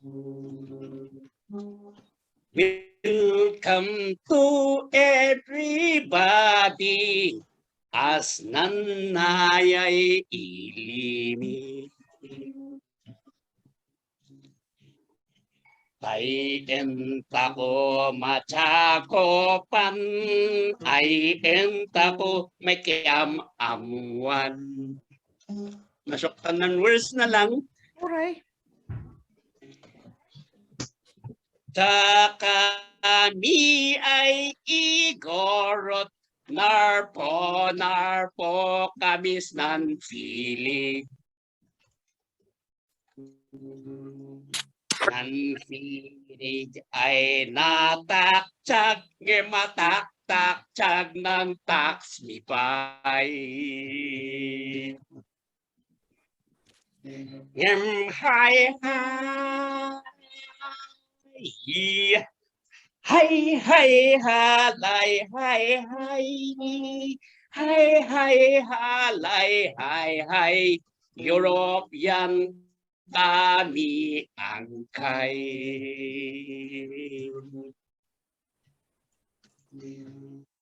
Welcome to everybody as nanayay ilimi. Ay enta ko macakopan, ay enta ko may kiam amuan. Masok tanan words na lang. Alright. Sa kami ay Igorot, narpo kamis ng feeling. Ng feeling ay nataktsag, mataktaktsag ng tax mi pay. Hi, Hay hay halay hay hay hay hay halay hay hay European kami angkay.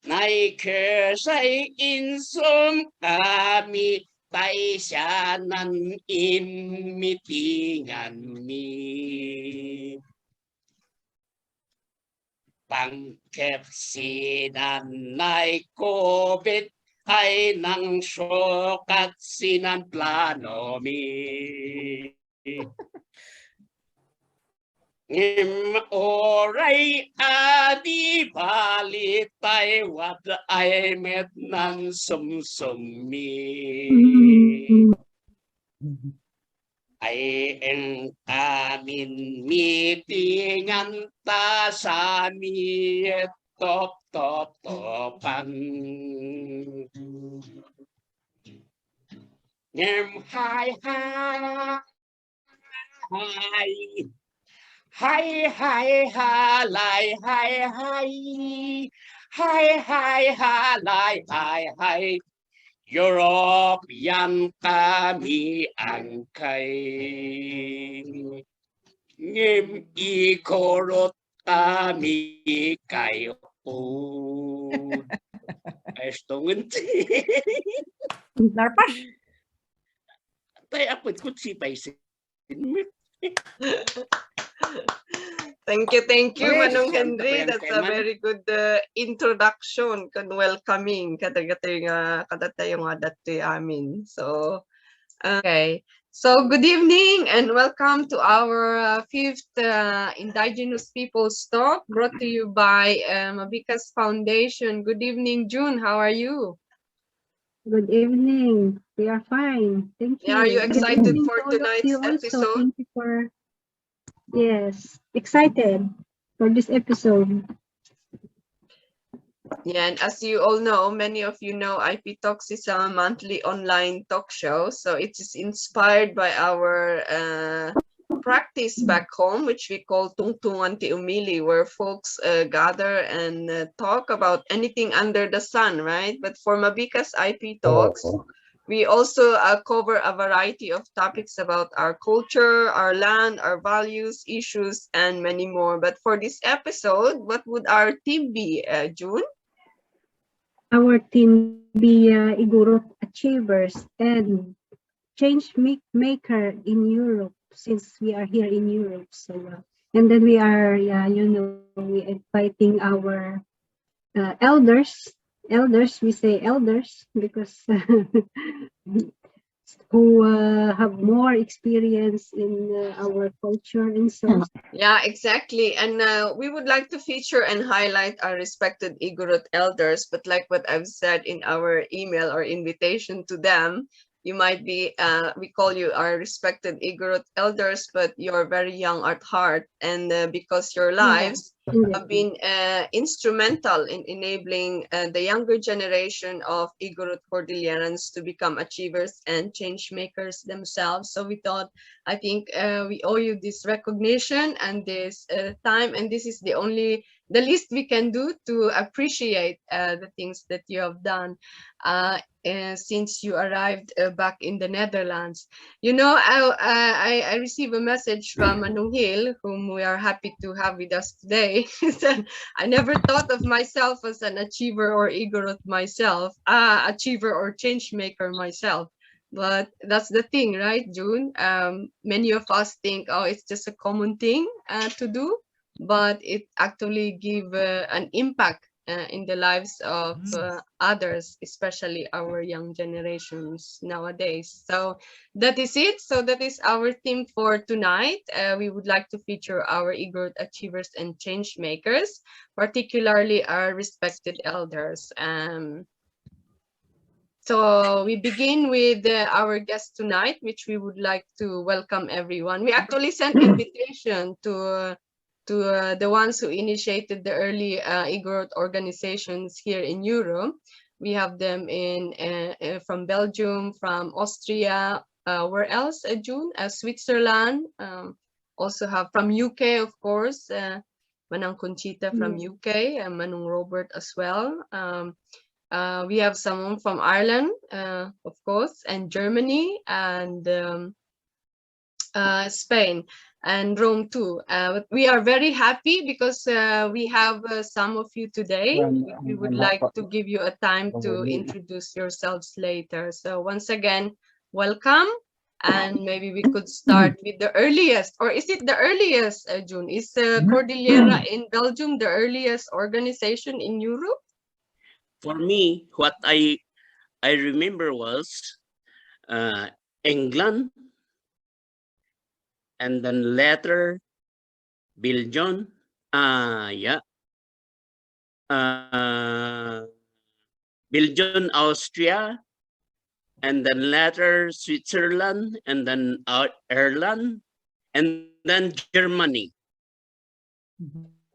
Naikesay insum kami tay siyanan imitingan mi. Pangkepsinan ay COVID ay nang syokat sinan plano mi. Oray adi balitay wat ay met nan sumsumi. Ay ang amin mitingan ta sa mi topan. Hi halay hi halay European kami angkay. Ngim Igorot kami kayo. Estongan. Narpas. Tay apod ko si Paisin. Thank you, Yes. Manong Henry. Tapos That's a very good introduction and welcoming kadatay nga dati amin. So, okay. So, good evening and welcome to our fifth Indigenous Peoples Talk brought to you by BIBAK Foundation. Good evening, June. How are you? Good evening. We are fine. Thank you. Are you Good excited evening for to all of tonight's you also. episode? Thank you for... Yes, excited for this episode. Yeah, and as you all know, many of you know, IP Talks is a monthly online talk show. So it is inspired by our practice back home, which we call Tungtungan Ti Umili, where folks gather and talk about anything under the sun, right? But for Mabika's IP Talks, we also cover a variety of topics about our culture, our land, our values, issues, and many more. But for this episode, what would our theme be, June? Our team be Igorot Achievers and Changemaker in Europe, since we are here in Europe. So, and then we are, we inviting our elders. We say elders because who have more experience in our culture and so. Yeah, exactly. And we would like to feature and highlight our respected Igorot elders. But like what I've said in our email or invitation to them, you might be, we call you our respected Igorot elders, but you're very young at heart. And because your lives have been instrumental in enabling the younger generation of Igorot Cordillerans to become achievers and change makers themselves. So we thought, I think we owe you this recognition and this time, and this is the least we can do to appreciate the things that you have done since you arrived back in the Netherlands. You know, I received a message from Manung Hill, whom we are happy to have with us today. I never thought of myself as an achiever or Igorot myself, achiever or change maker myself. But that's the thing, right, June? Many of us think, oh, it's just a common thing to do, but it actually give an impact in the lives of others, especially our young generations nowadays. So that is it. So that is our theme for tonight. We would like to feature our Igorot achievers and change makers, particularly our respected elders. So we begin with our guest tonight, which we would like to welcome everyone. We actually sent invitation to the ones who initiated the early Igorot organizations here in Europe. We have them from Belgium, from Austria, where else, June? Switzerland, also have from UK, of course, Manang Conchita from UK, and Manung Robert as well. We have someone from Ireland, of course, and Germany, and Spain, and Rome too. But we are very happy because we have some of you today. We would like to give you a time to introduce yourselves later. So once again, welcome. And maybe we could start with the earliest, or is it the earliest, June? Is Cordillera in Belgium the earliest organization in Europe? For me, what I remember was England, and then later Belgium, Belgium, Austria, and then later Switzerland, and then Ireland, and then Germany,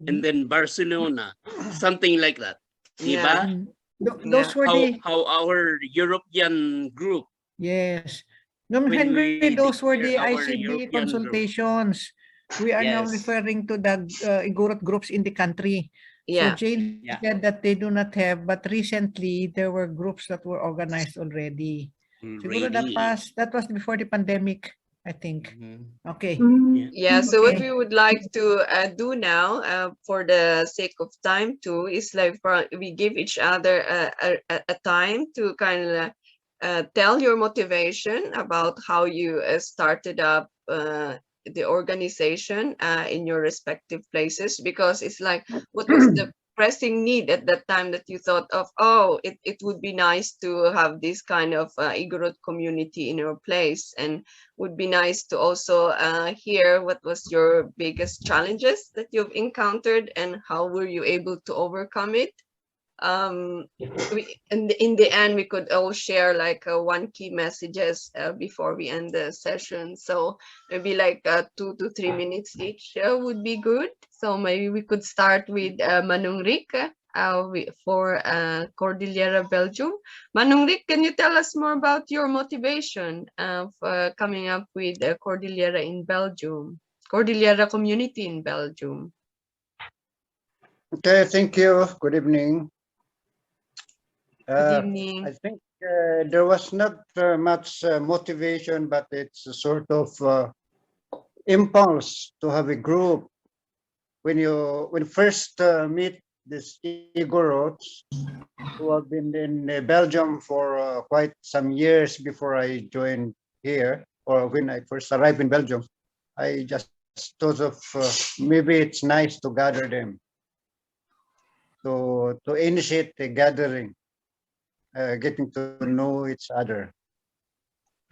and then Barcelona, something like that. Yeah. Diba? Those were How our European group. yes. No, When Henry, we those were the declare our ICB European consultations. We are now Yes. referring to the Igorot groups in the country. So Yeah. Jane Yeah. said that they do not have, but recently there were groups that were organized already. Siguro that was before the pandemic, I think. Okay. Yeah, so what Okay. we would like to do now, for the sake of time too, is like we give each other a time to kind of tell your motivation about how you started up the organization in your respective places, because it's like, what was the pressing need at that time that you thought of, oh, it would be nice to have this kind of Igorot community in your place, and would be nice to also hear what was your biggest challenges that you've encountered and how were you able to overcome it. In the end, we could all share like one key messages before we end the session. So maybe like 2 to 3 minutes each would be good. So maybe we could start with Manung Rick for Cordillera, Belgium. Manung Rick, can you tell us more about your motivation of coming up with Cordillera in Belgium, Cordillera community in Belgium? Okay, thank you. Good evening. Good evening. I think there was not much motivation, but it's a sort of impulse to have a group. When you first meet these Igorots who have been in Belgium for quite some years before I joined here, or when I first arrived in Belgium, I just thought of maybe it's nice to gather them, to initiate a gathering. Getting to know each other,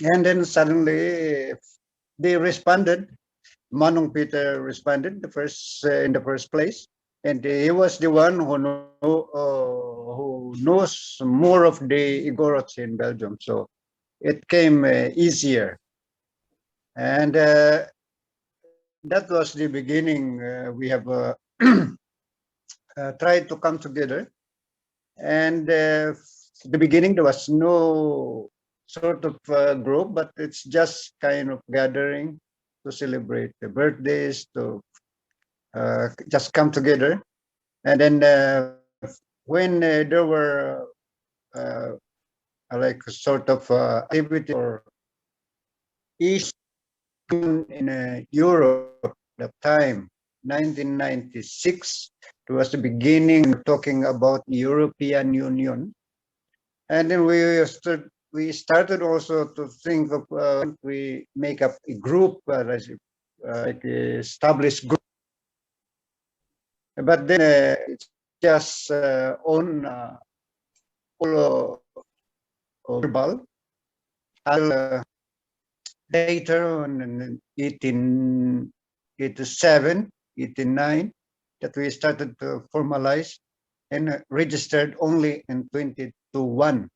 and then suddenly they responded. Manong Peter responded in the first place, and he was the one who knows more of the Igorots in Belgium, so it came easier, and that was the beginning. We have tried to come together. And at the beginning, there was no sort of group, but it's just kind of gathering to celebrate the birthdays, to just come together. And then when there were like a sort of activity or issues in Europe that time, 1996, it was the beginning talking about European Union. And then we started also to think of we make up a group, like a established group. But then it's just on verbal. Later on in 1887, 89, that we started to formalize and registered only in 2001,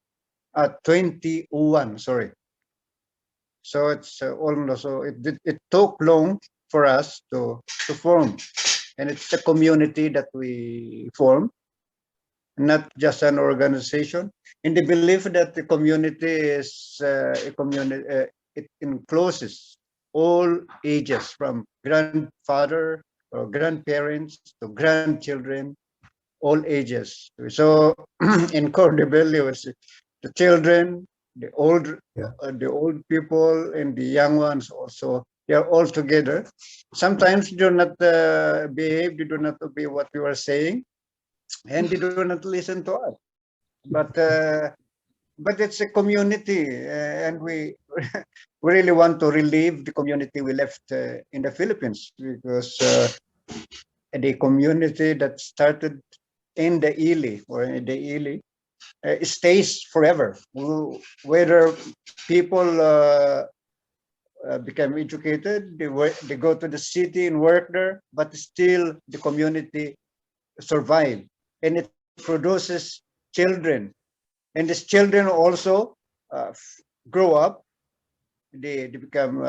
sorry. So it's almost, so it took long for us to form, and it's a community that we form, not just an organization, in the belief that the community is a community. It encloses all ages, from grandfather or grandparents to grandchildren, all ages. So in Cordi-Bel, the children, the old people, and the young ones also. They are all together. Sometimes they do not behave, they do not obey what we were saying, and they do not listen to us. But it's a community, and we we really want to relieve the community we left in the Philippines, because the community that started in the Ili or in the Ili stays forever. Whether people become educated, they go to the city and work there, but still the community survive, and it produces children, and these children also grow up. They become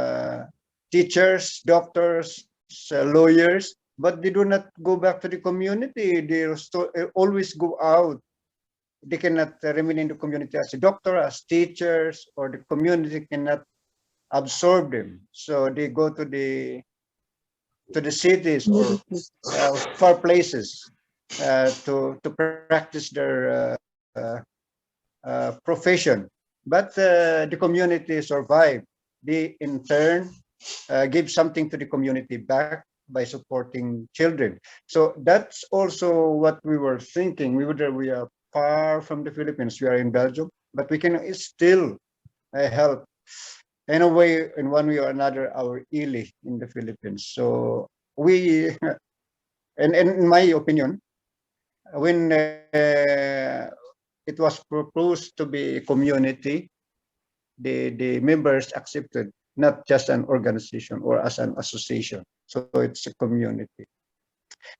teachers, doctors, lawyers, but they do not go back to the community. They always go out. They cannot remain in the community as a doctor, as teachers, or the community cannot absorb them. So they go to the cities or far places to practice their profession. But the community survive. They in turn give something to the community back by supporting children. So that's also what we were thinking. We are far from the Philippines. We are in Belgium, but we can still help in a way, in one way or another, our Ili in the Philippines. So we, and in my opinion, when it was proposed to be a community, the members accepted, not just an organization or as an association. So it's a community.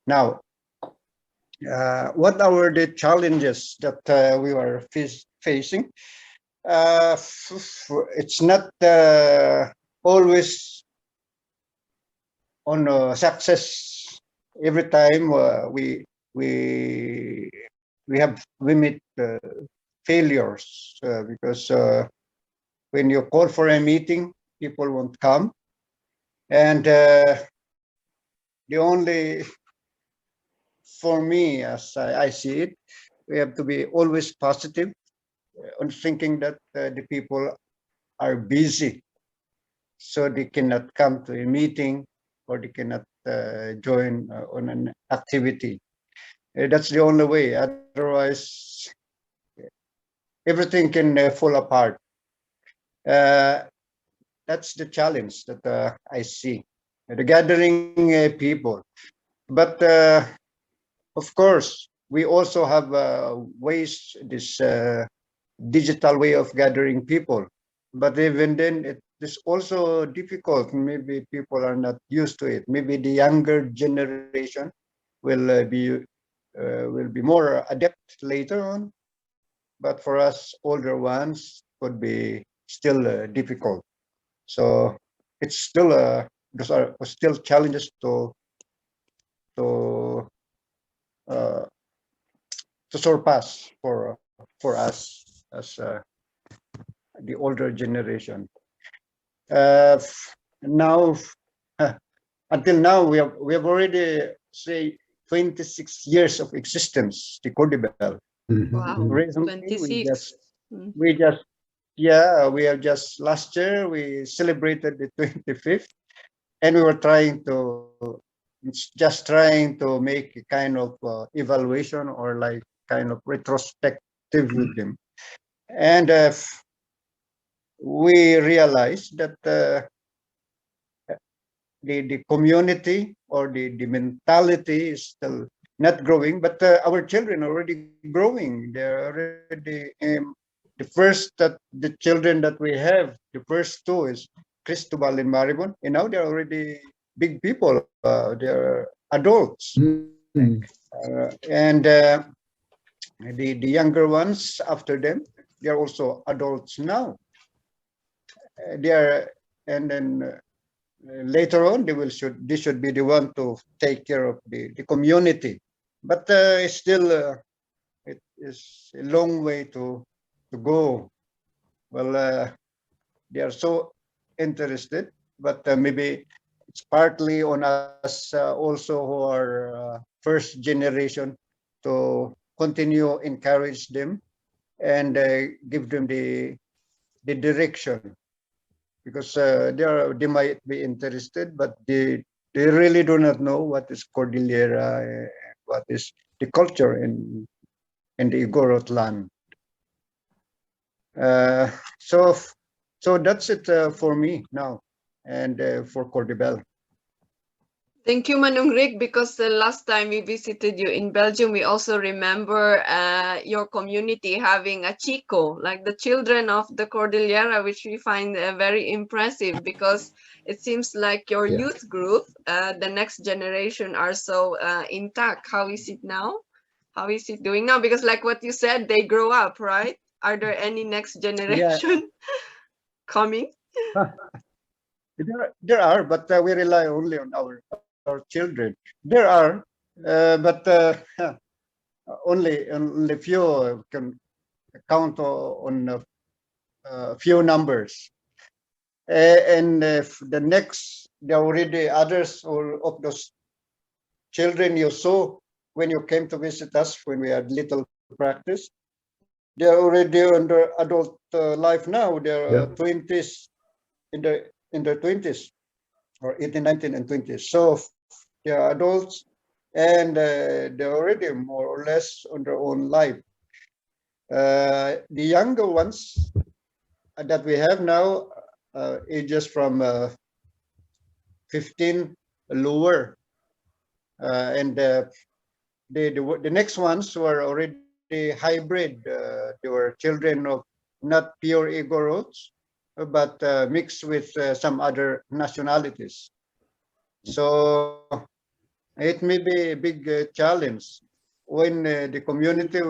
Now, what are the challenges that we were facing? It's not always on success. Every time we meet failures because when you call for a meeting, people won't come, and the only, for me, as I see it, we have to be always positive on thinking that the people are busy, so they cannot come to a meeting or they cannot join on an activity. That's the only way. Otherwise, everything can fall apart. That's the challenge that I see. The gathering people. But of course, we also have ways, this digital way of gathering people. But even then, it is also difficult. Maybe people are not used to it. Maybe the younger generation will be more adept later on. But for us older ones, could be still difficult. So it's still those are still challenges to uh, to surpass for us as the older generation. Now, until now, we have already say 26 years of existence. The Cordi-Bel. Wow, Recently, 26. we just yeah, we have just last year we celebrated the 25th, and we were just trying to make a kind of evaluation or like kind of retrospective with them, and we realized that the community or the mentality is still not growing, but our children are already growing. They're already the first that the children that we have, the first two is Cristobal and Maribon, and now they're already big people. They're adults, and the younger ones after them, they are also adults now. They are, and then later on they should be the one to take care of the community, but it's still it is a long way to go. Well, they are so interested, but maybe it's partly on us also who are first generation to continue encourage them and give them the direction, because they might be interested, but they really do not know what is Cordillera, what is the culture in the Igorot land. So that's it for me now, and for Cordi-Bel. Thank you, Manong Rick, because the last time we visited you in Belgium, we also remember your community having a chico, like the children of the Cordillera, which we find very impressive, because it seems like your youth group, the next generation, are so intact. How is it now? How is it doing now? Because like what you said, they grow up, right? Are there any next generation coming? There are, but we rely only on our children. There are, but only few can count on a few numbers. And the next, there are already others of those children you saw when you came to visit us when we had little practice. They're already under adult life now. They're 20s, in their 20s, or 18, 19, and 20s. So they're adults, and they're already more or less on their own life. The younger ones that we have now, ages from 15 lower, and the next ones were already hybrid. They were children of not pure Igorots, but mixed with some other nationalities. So it may be a big challenge when the community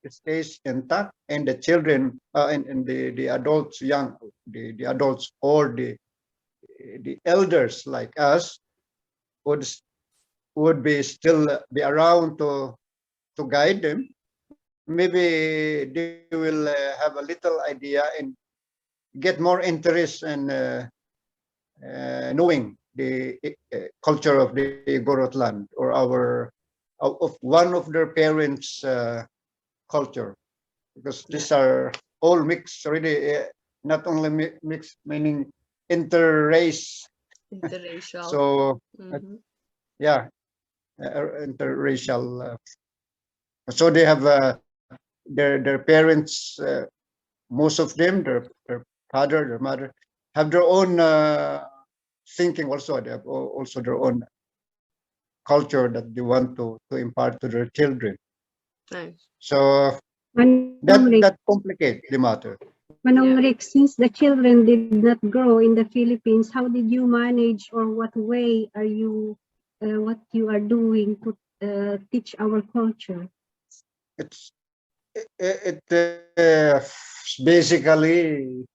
stays intact, and the children and the adults, the adults or the elders like us would be still be around to guide them. Maybe they will have a little idea and get more interest in knowing the culture of the Igorot land, or of one of their parents' culture, because these are all mixed already, not only mixed, meaning interrace. Interracial. So yeah, interracial. So they have their parents, most of them, their father, their mother, have their own thinking also. They have also their own culture that they want to impart to their children. Nice. So Manong that complicates the matter. Rick, since the children did not grow in the Philippines, how did you manage, or what way are you, what you are doing to teach our culture? It basically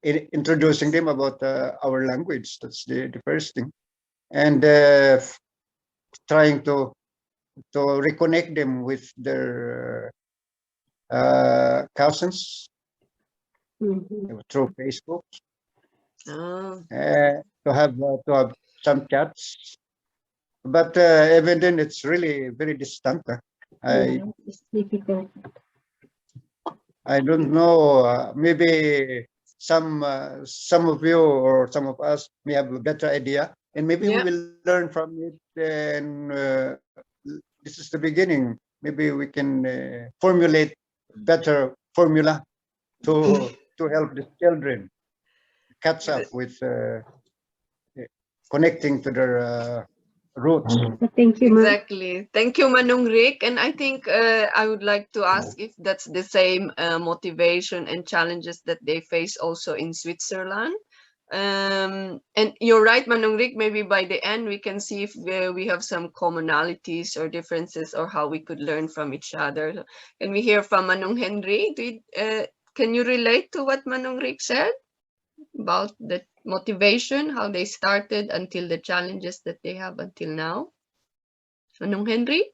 introducing them about our language. That's the first thing, and trying to to reconnect them with their cousins through Facebook, Oh, to have some chats. But even then, it's really very distant. Yeah, it's difficult. I don't know. Maybe some of you or some of us may have a better idea, and maybe we yeah. will learn from it. And this is the beginning. Maybe we can formulate better formula to help the children catch up with connecting to their roots. Thank you, ma'am. Exactly. Thank you, Manong Rick. And I think I would like to ask if that's the same motivation and challenges that they face also in Switzerland. And you're right, Manong Rick, maybe by the end we can see if we have some commonalities or differences or how we could learn from each other. Can we hear from Manong Henry? Can you relate to what Manong Rick said about the motivation, how they started until the challenges that they have until now? Manong Henry,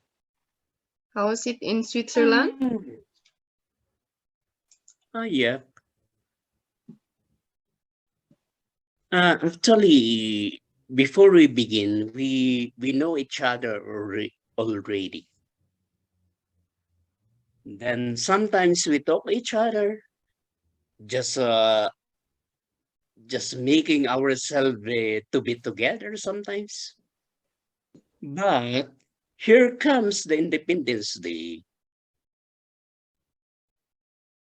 how is it in Switzerland? Yeah. Actually, before we begin, we know each other already. Then sometimes we talk each other, just making ourselves to be together sometimes. But here comes the Independence Day.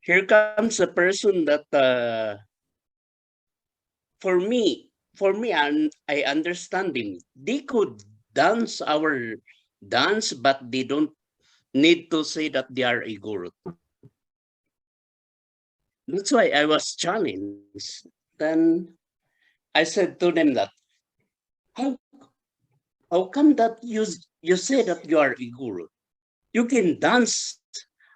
Here comes a person that for me, I understand him. They could dance our dance, but they don't need to say that they are Igorot. That's why I was challenged. Then I said to them that, how, how come that you say that you are Igorot? You can dance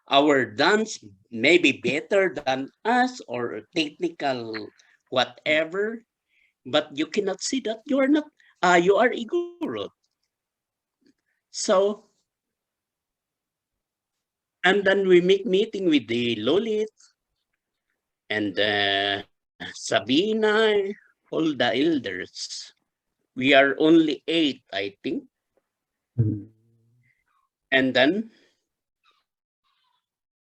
our dance maybe better than us or technical whatever, but you cannot see that you are not, you are Igorot. So, and then we make meeting with the Lolit and Sabina, all the elders. We are only 8, I think. And then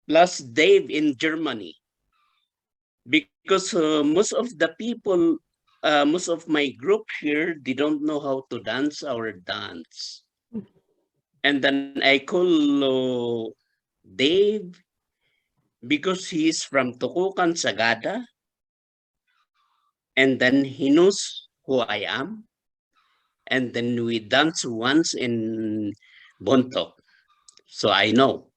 plus Dave in Germany. Because most of the people, most of my group here, they don't know how to dance our dance. And then I call Dave because he's from Tukukan, Sagada. And then he knows who I am. And then we dance once in Bontok. So I know.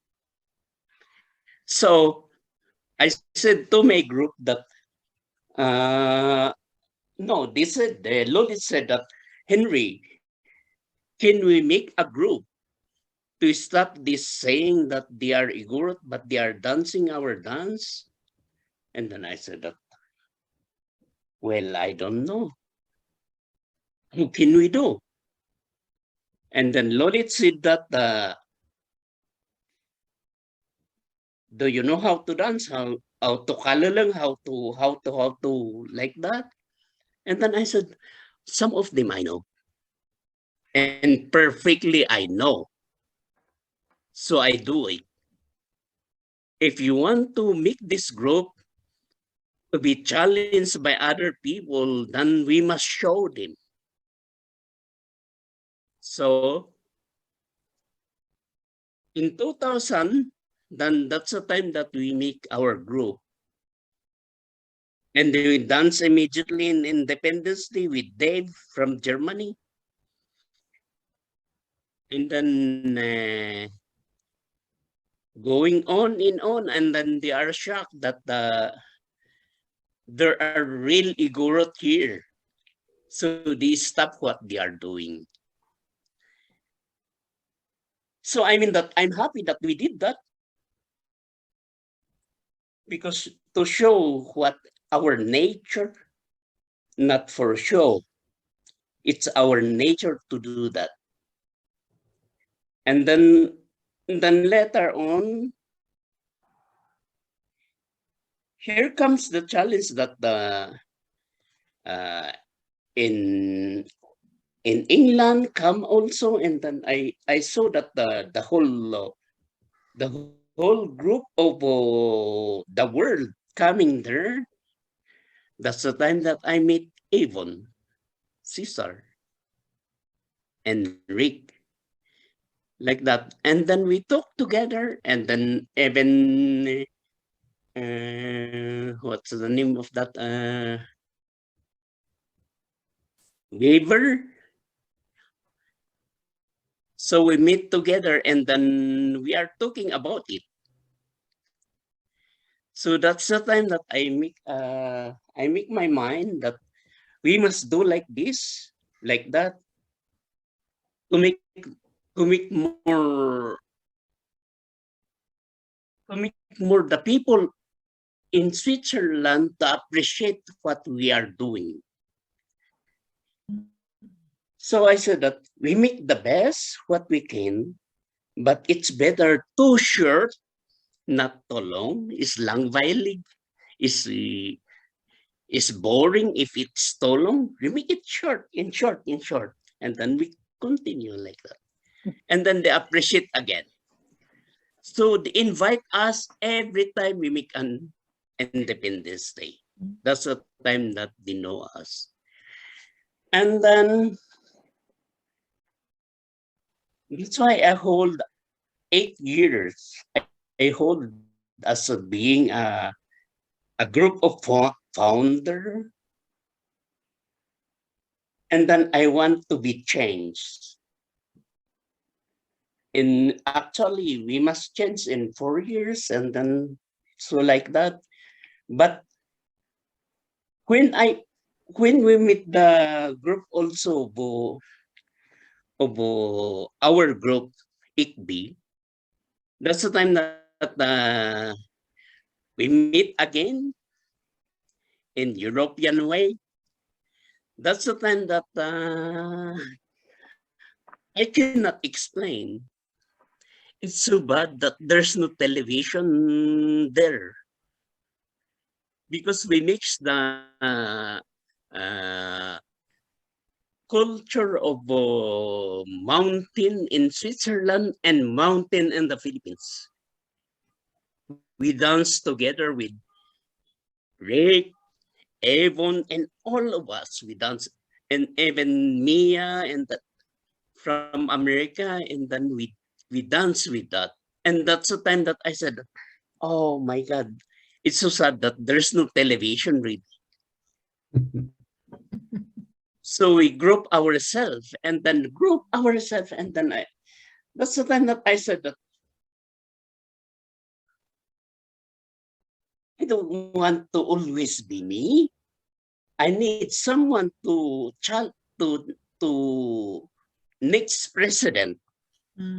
So I said to my group that, no, they said, the Lord said that, Henry, can we make a group to stop this saying that they are Igorot, but they are dancing our dance? And then I said that, well, I don't know. What can we do? And then Lolit said that, do you know how to dance? How to kalalang, how to like that? And then I said, some of them I know. And perfectly I know. So I do it. If you want to make this group to be challenged by other people, then we must show them. So in 2000, then that's the time that we make our group. And we dance immediately in Independence Day with Dave from Germany. And then going on and on, and then they are shocked that there are real Igorot here. So they stop what they are doing. So I mean that I'm happy that we did that. Because to show what our nature, not for show, it's our nature to do that. And then later on, here comes the challenge that in England come also, and then I saw that the whole group of the world coming there. That's the time that I meet Avon, Caesar, and Rick, like that. And then we talk together, and then even what's the name of that Weaver. So we meet together, and then we are talking about it. So that's the time that I make my mind that we must do like this, like that, to make more the people in Switzerland to appreciate what we are doing. So I said that we make the best what we can, but it's better too short, not too long. Is langweilig, is boring if it's too long. We make it short, in short, and then we continue like that. And then they appreciate again. So they invite us every time we make an Independence Day. That's the time that they know us. And then that's why I hold 8 years. I hold as being a group of founder. And then I want to be changed. Actually, we must change in 4 years, and then so like that. But when we meet the group also of our group, ICB, that's the time that we meet again in European way. That's the time that I cannot explain. It's so bad that there's no television there, because we mix the culture of mountain in Switzerland and mountain in the Philippines. We dance together with Rick, Avon, and all of us. We dance, and even Mia and from America, and then we dance with that. And that's the time that I said, oh my God, it's so sad that there's no television really. So we group ourselves, and then that's the time that I said that I don't want to always be me. I need someone to next president,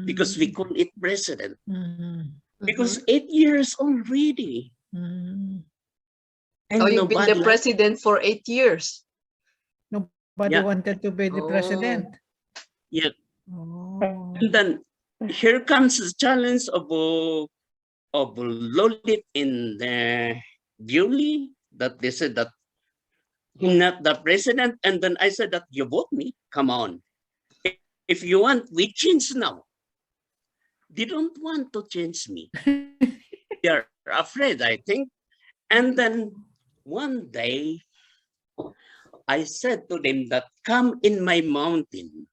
because we call it president. Because 8 years already. And Oh, you've been the president for 8 years. Nobody wanted to be the president. Yeah. Oh. And then here comes the challenge of Lolit in the Julie, that they said that I'm not the president. And then I said that you vote me. Come on. If you want, we change now. They don't want to change me. They are afraid, I think. And then one day, I said to them that come in my mountain.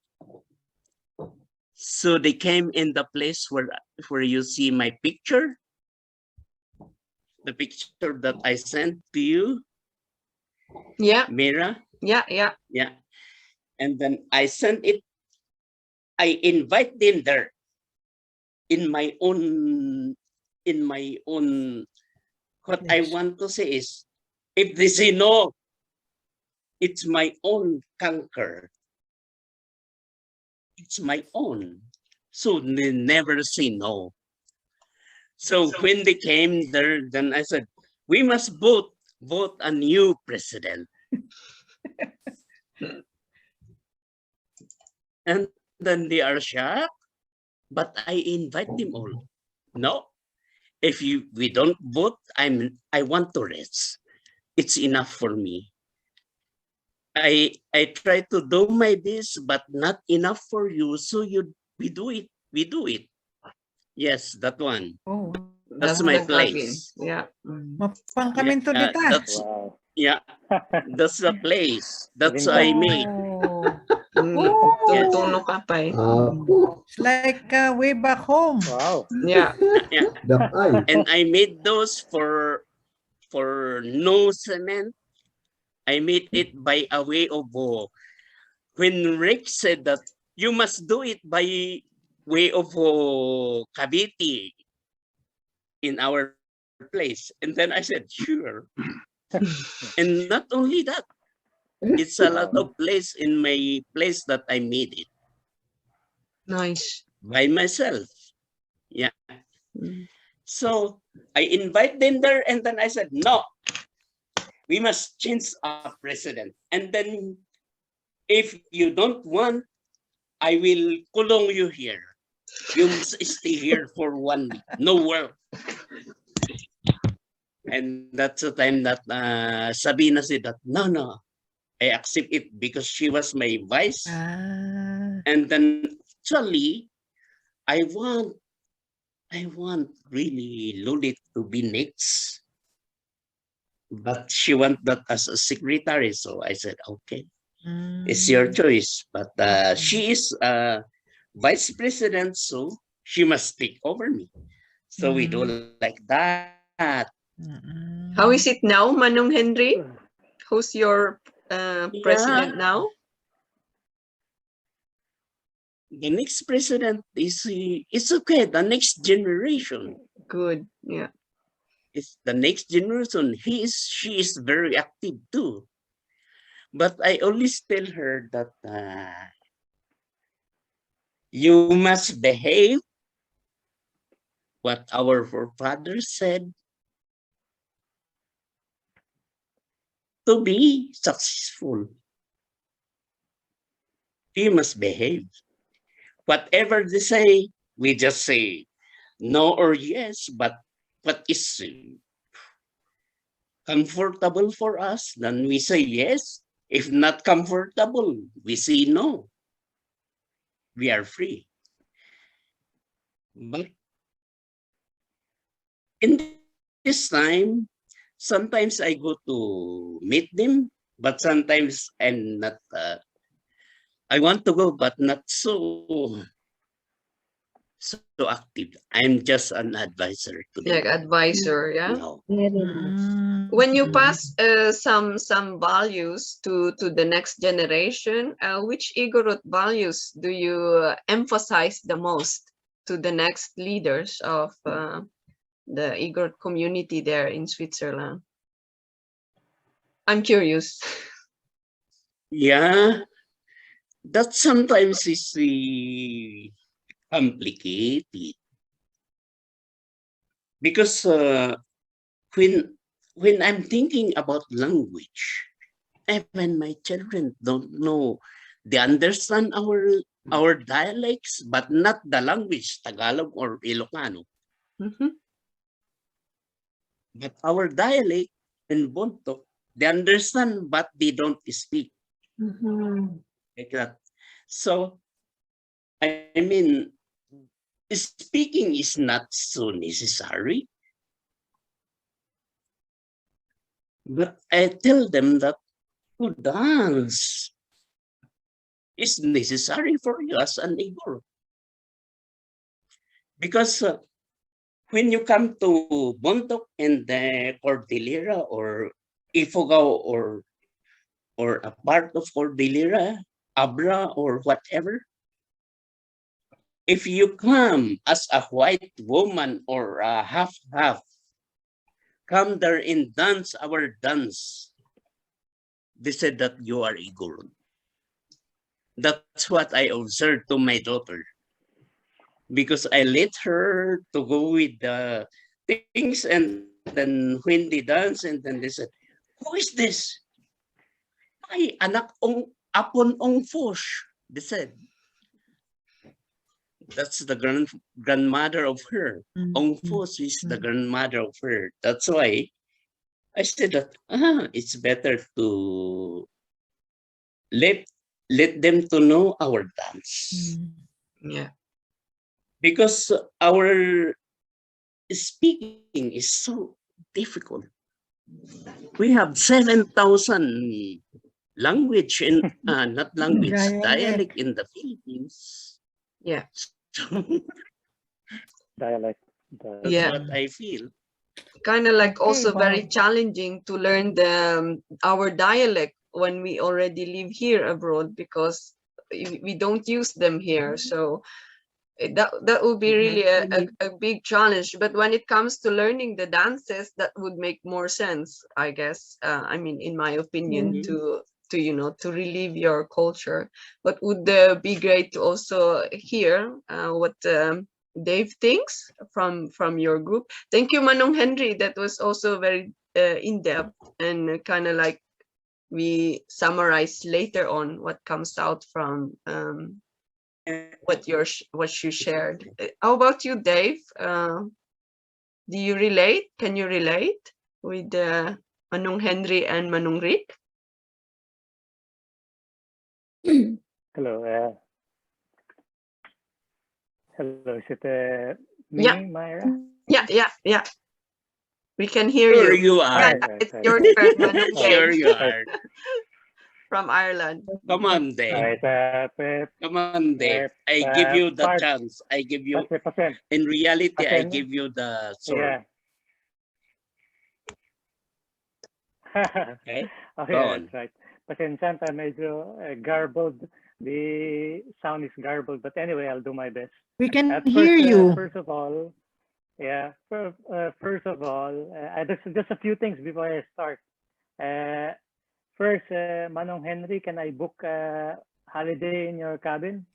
So they came in the place where you see my picture, the picture that I sent to you. Yeah. Mira. Yeah. And then I sent it. I invite them there in my own. What I want to say is, if they say no, it's my own conquer. It's my own. So they never say no. So when they came there, then I said, we must vote a new president. And then they are shocked. but I invite them all. No, if we don't vote, I want to rest. It's enough for me. I try to do my best, but not enough for you. So we do it. We do it. Yes, that one. Oh, That's my place. Yeah. mapang kami to Yeah, dita. that's Wow. yeah, that's the place. That's I made. Oh, Tutuno ka pa eh. it's like way back home. Wow. Yeah. Yeah. And I made those for no cement. I made it by a way of when Rick said that you must do it by way of Cavite in our place. And then I said, sure. And not only that, it's a lot of place in my place that I made it Nice. by myself. Yeah. Mm. So I invite them there, and then I said, no, we must change a president. And then if you don't want, I will kulong you here. You must stay here for 1 week. No work. And that's the time that Sabina said that, no, I accept it because she was my vice. And then actually, I want really Lulit to be next. But she want that as a secretary. So I said, okay, it's your choice. But she is vice president, so she must take over me. So we do like that. How is it now, Manong Henry? Who's your president now? The next president is it's okay. The next generation. Good. Yeah. It's the next generation. She is very active too. But I always tell her that you must behave what our forefathers said to be successful. You must behave. Whatever they say, we just say no or yes, but what is comfortable for us, then we say yes. If not comfortable, we say no. We are free. But in this time, sometimes I go to meet them, but sometimes I'm not. I want to go, but not so active. I'm just an advisor to them. Like advisor, yeah. No. When you pass some values to the next generation, which Igorot values do you emphasize the most to the next leaders of the Igorot community there in Switzerland? I'm curious. Yeah, that sometimes is complicated because when I'm thinking about language, even my children don't know. They understand our dialects, but not the language, Tagalog or Ilocano. But our dialect in Bontoc, they understand, but they don't speak. Like that. So, I mean, speaking is not so necessary. But I tell them that to dance is necessary for you as an Igor. Because when you come to Bontoc and the Cordillera or Ifugao or a part of Cordillera, Abra or whatever, if you come as a white woman or a half-half, come there and dance our dance, they said that you are Igorot. That's what I observed to my daughter. Because I let her to go with the things, and then when they dance, and then they said, who is this? Ay, anak ong apon ong fosh, they said. That's the grandmother of her. Ong Fus is the grandmother of her. That's why I said that it's better to let them to know our dance. Yeah. Because our speaking is so difficult. We have 7,000 language in not language, dialect in the Philippines. Yeah. Dialect. That's Yeah. what I feel. Kind of like Okay, also very wow. challenging to learn the our dialect when we already live here abroad, because we don't use them here. So that would be really a big challenge. But when it comes to learning the dances, that would make more sense, I guess. I mean, in my opinion, to to relive your culture. But would be great to also hear what Dave thinks from your group. Thank you, Manong Henry. That was also very in depth, and kind of like we summarize later on what comes out from what you shared. How about you, Dave? Do you relate? Can you relate with Manong Henry and Manong Rick? Hello. Hello. Is it me, Yeah. Myra? Yeah. We can hear Sure you. you are. It's your turn, Manong Sure Dave you are. from Ireland. Come on, Dave. Come on, Dave. I give you the chance. I give you. In reality, I give you the sword. Yeah. Okay. Oh, Go yeah, on. that's right. Pasensya, medyo garbled. The sound is garbled, but anyway, I'll do my best. We can hear you. First of all, there's just a few things before I start. First, Manong Henry, can I book a holiday in your cabin?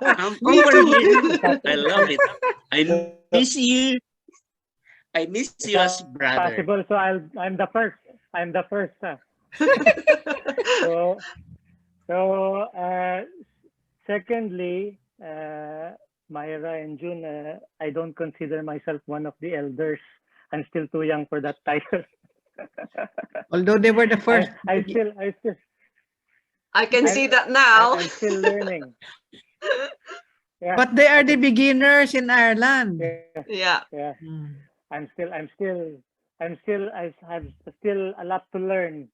I'm over here. I love it. I miss you. I miss you as brother. Possible, so I'm the first. I'm the first. So secondly, Myra and June, I don't consider myself one of the elders. I'm still too young for that title. Although they were the first. I can see that now. I'm still learning. Yeah. But they are the beginners in Ireland. Yeah. I have still a lot to learn,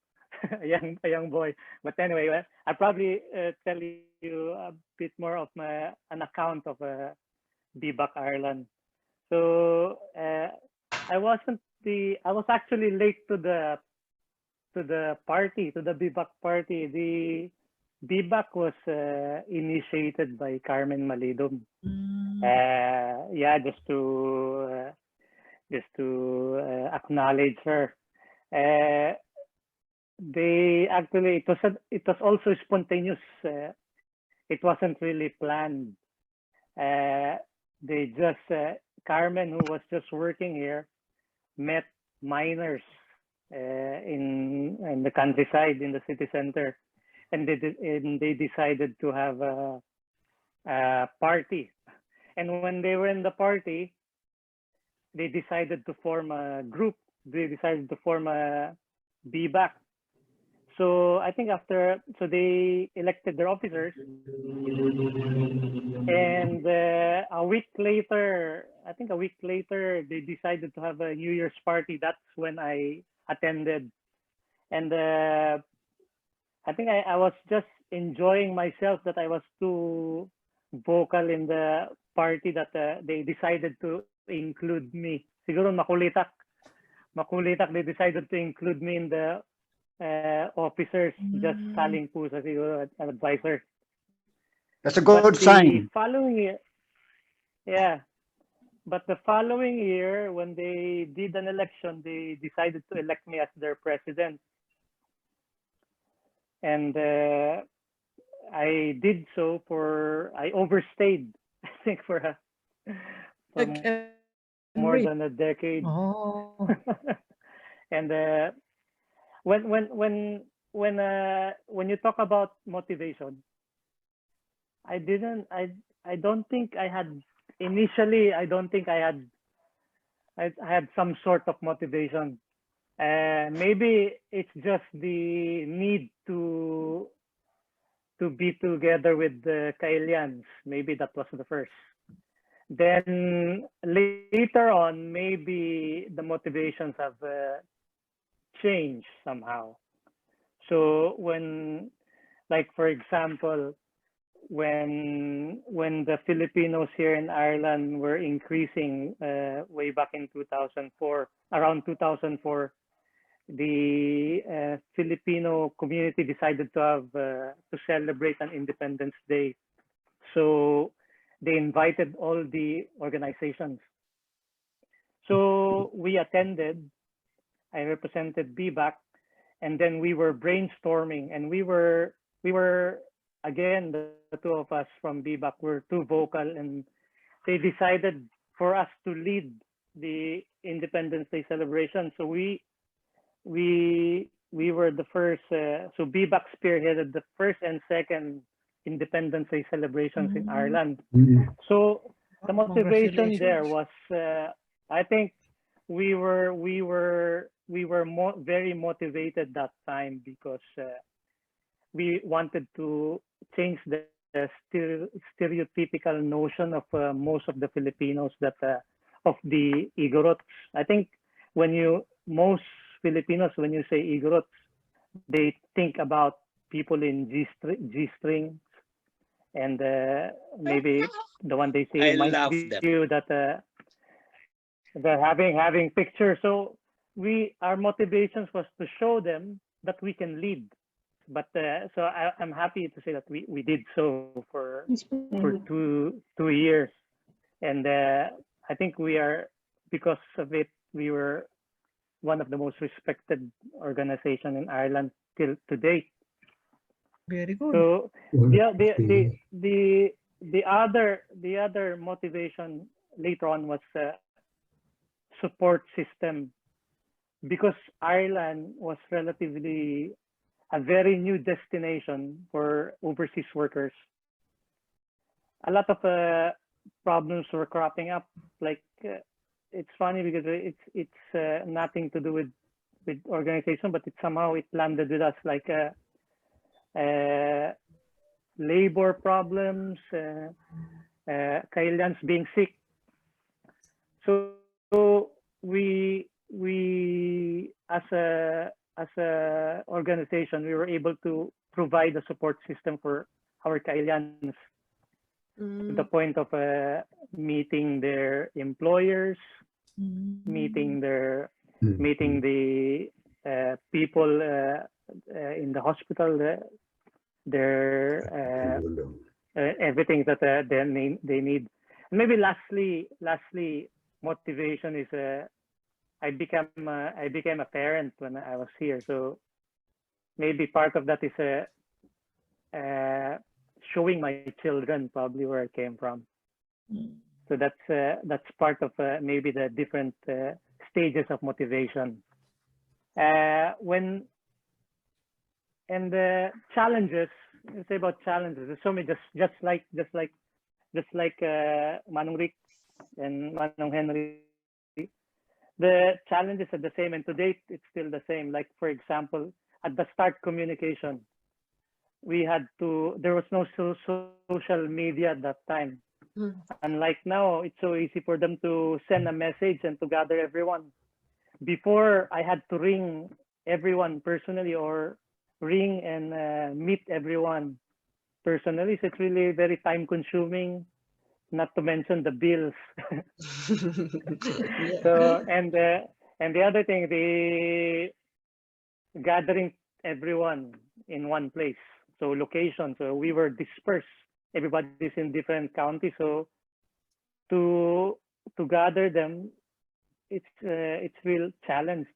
a young boy. But anyway, I'll probably tell you a bit more of an account of BIBAK Ireland. So I was actually late to the party, to the BIBAK party. The BIBAK was initiated by Carmen Malidom. Just to acknowledge her. It was also spontaneous. It wasn't really planned. Carmen, who was just working here, met miners in the countryside, in the city center, and they decided to have a party. And when they were in the party, they decided to form a group. They decided to form a BIBAK. So I think they elected their officers, and a week later, they decided to have a New Year's party. That's when I attended, and I think I was just enjoying myself that I was too vocal in the party that they decided to include me. Siguro makulitak. They decided to include me in the officers, just saling pusa siguro an advisor. That's a good sign. Following year, yeah. But the following year, when they did an election, they decided to elect me as their president. And I did so I overstayed, I think, for more than a decade. Oh. And when you talk about motivation, I didn't. I don't think I had initially. I don't think I had. I had some sort of motivation. Maybe it's just the need to be together with the Kailians. Maybe that was the first. Then later on, maybe the motivations have changed somehow. So when, like for example, when the Filipinos here in Ireland were increasing way back in 2004, around 2004, the Filipino community decided to have to celebrate an Independence Day. So they invited all the organizations. So we attended. I represented BIBAK, and then we were brainstorming, and we were again, the two of us from BIBAK were too vocal, and they decided for us to lead the Independence Day celebration. So we were the first. So BIBAK spearheaded the first and second Independence Day celebrations in Ireland. So the motivation there was, I think, we were very motivated that time because we wanted to change the stereotypical notion of most of the Filipinos that of the Igorots. I think most Filipinos, when you say Igorots, they think about people in G-strings, and maybe the one they say might be you that they're having pictures. So our motivations was to show them that we can lead. But so I'm happy to say that we did so for 2 years, and I think we are, because of it, we were one of the most respected organization in Ireland till today. Very good. So the other motivation later on was support system, because Ireland was relatively a very new destination for overseas workers. A lot of problems were cropping up. Like it's funny because it's nothing to do with organization, but somehow it landed with us, like labor problems, Kailians being sick. So we as a organization, we were able to provide a support system for our Kailians to the point of meeting their employers, meeting the people in the hospital, their everything that they need. And maybe lastly, motivation is I became a parent when I was here, so maybe part of that is showing my children probably where I came from. So that's part of maybe the different stages of motivation. And the challenges. Let's say about challenges. There's so many, just like Manong Rick and Manong Henry. The challenges are the same, and to date it's still the same. Like for example, at the start, communication. There was no social media at that time. Unlike now, it's so easy for them to send a message and to gather everyone. Before, I had to ring everyone personally, or ring and meet everyone personally. So it's really very time consuming, not to mention the bills. So, and the other thing, the gathering everyone in one place. So location, so we were dispersed. Everybody's in different counties. So to gather them, it's real challenge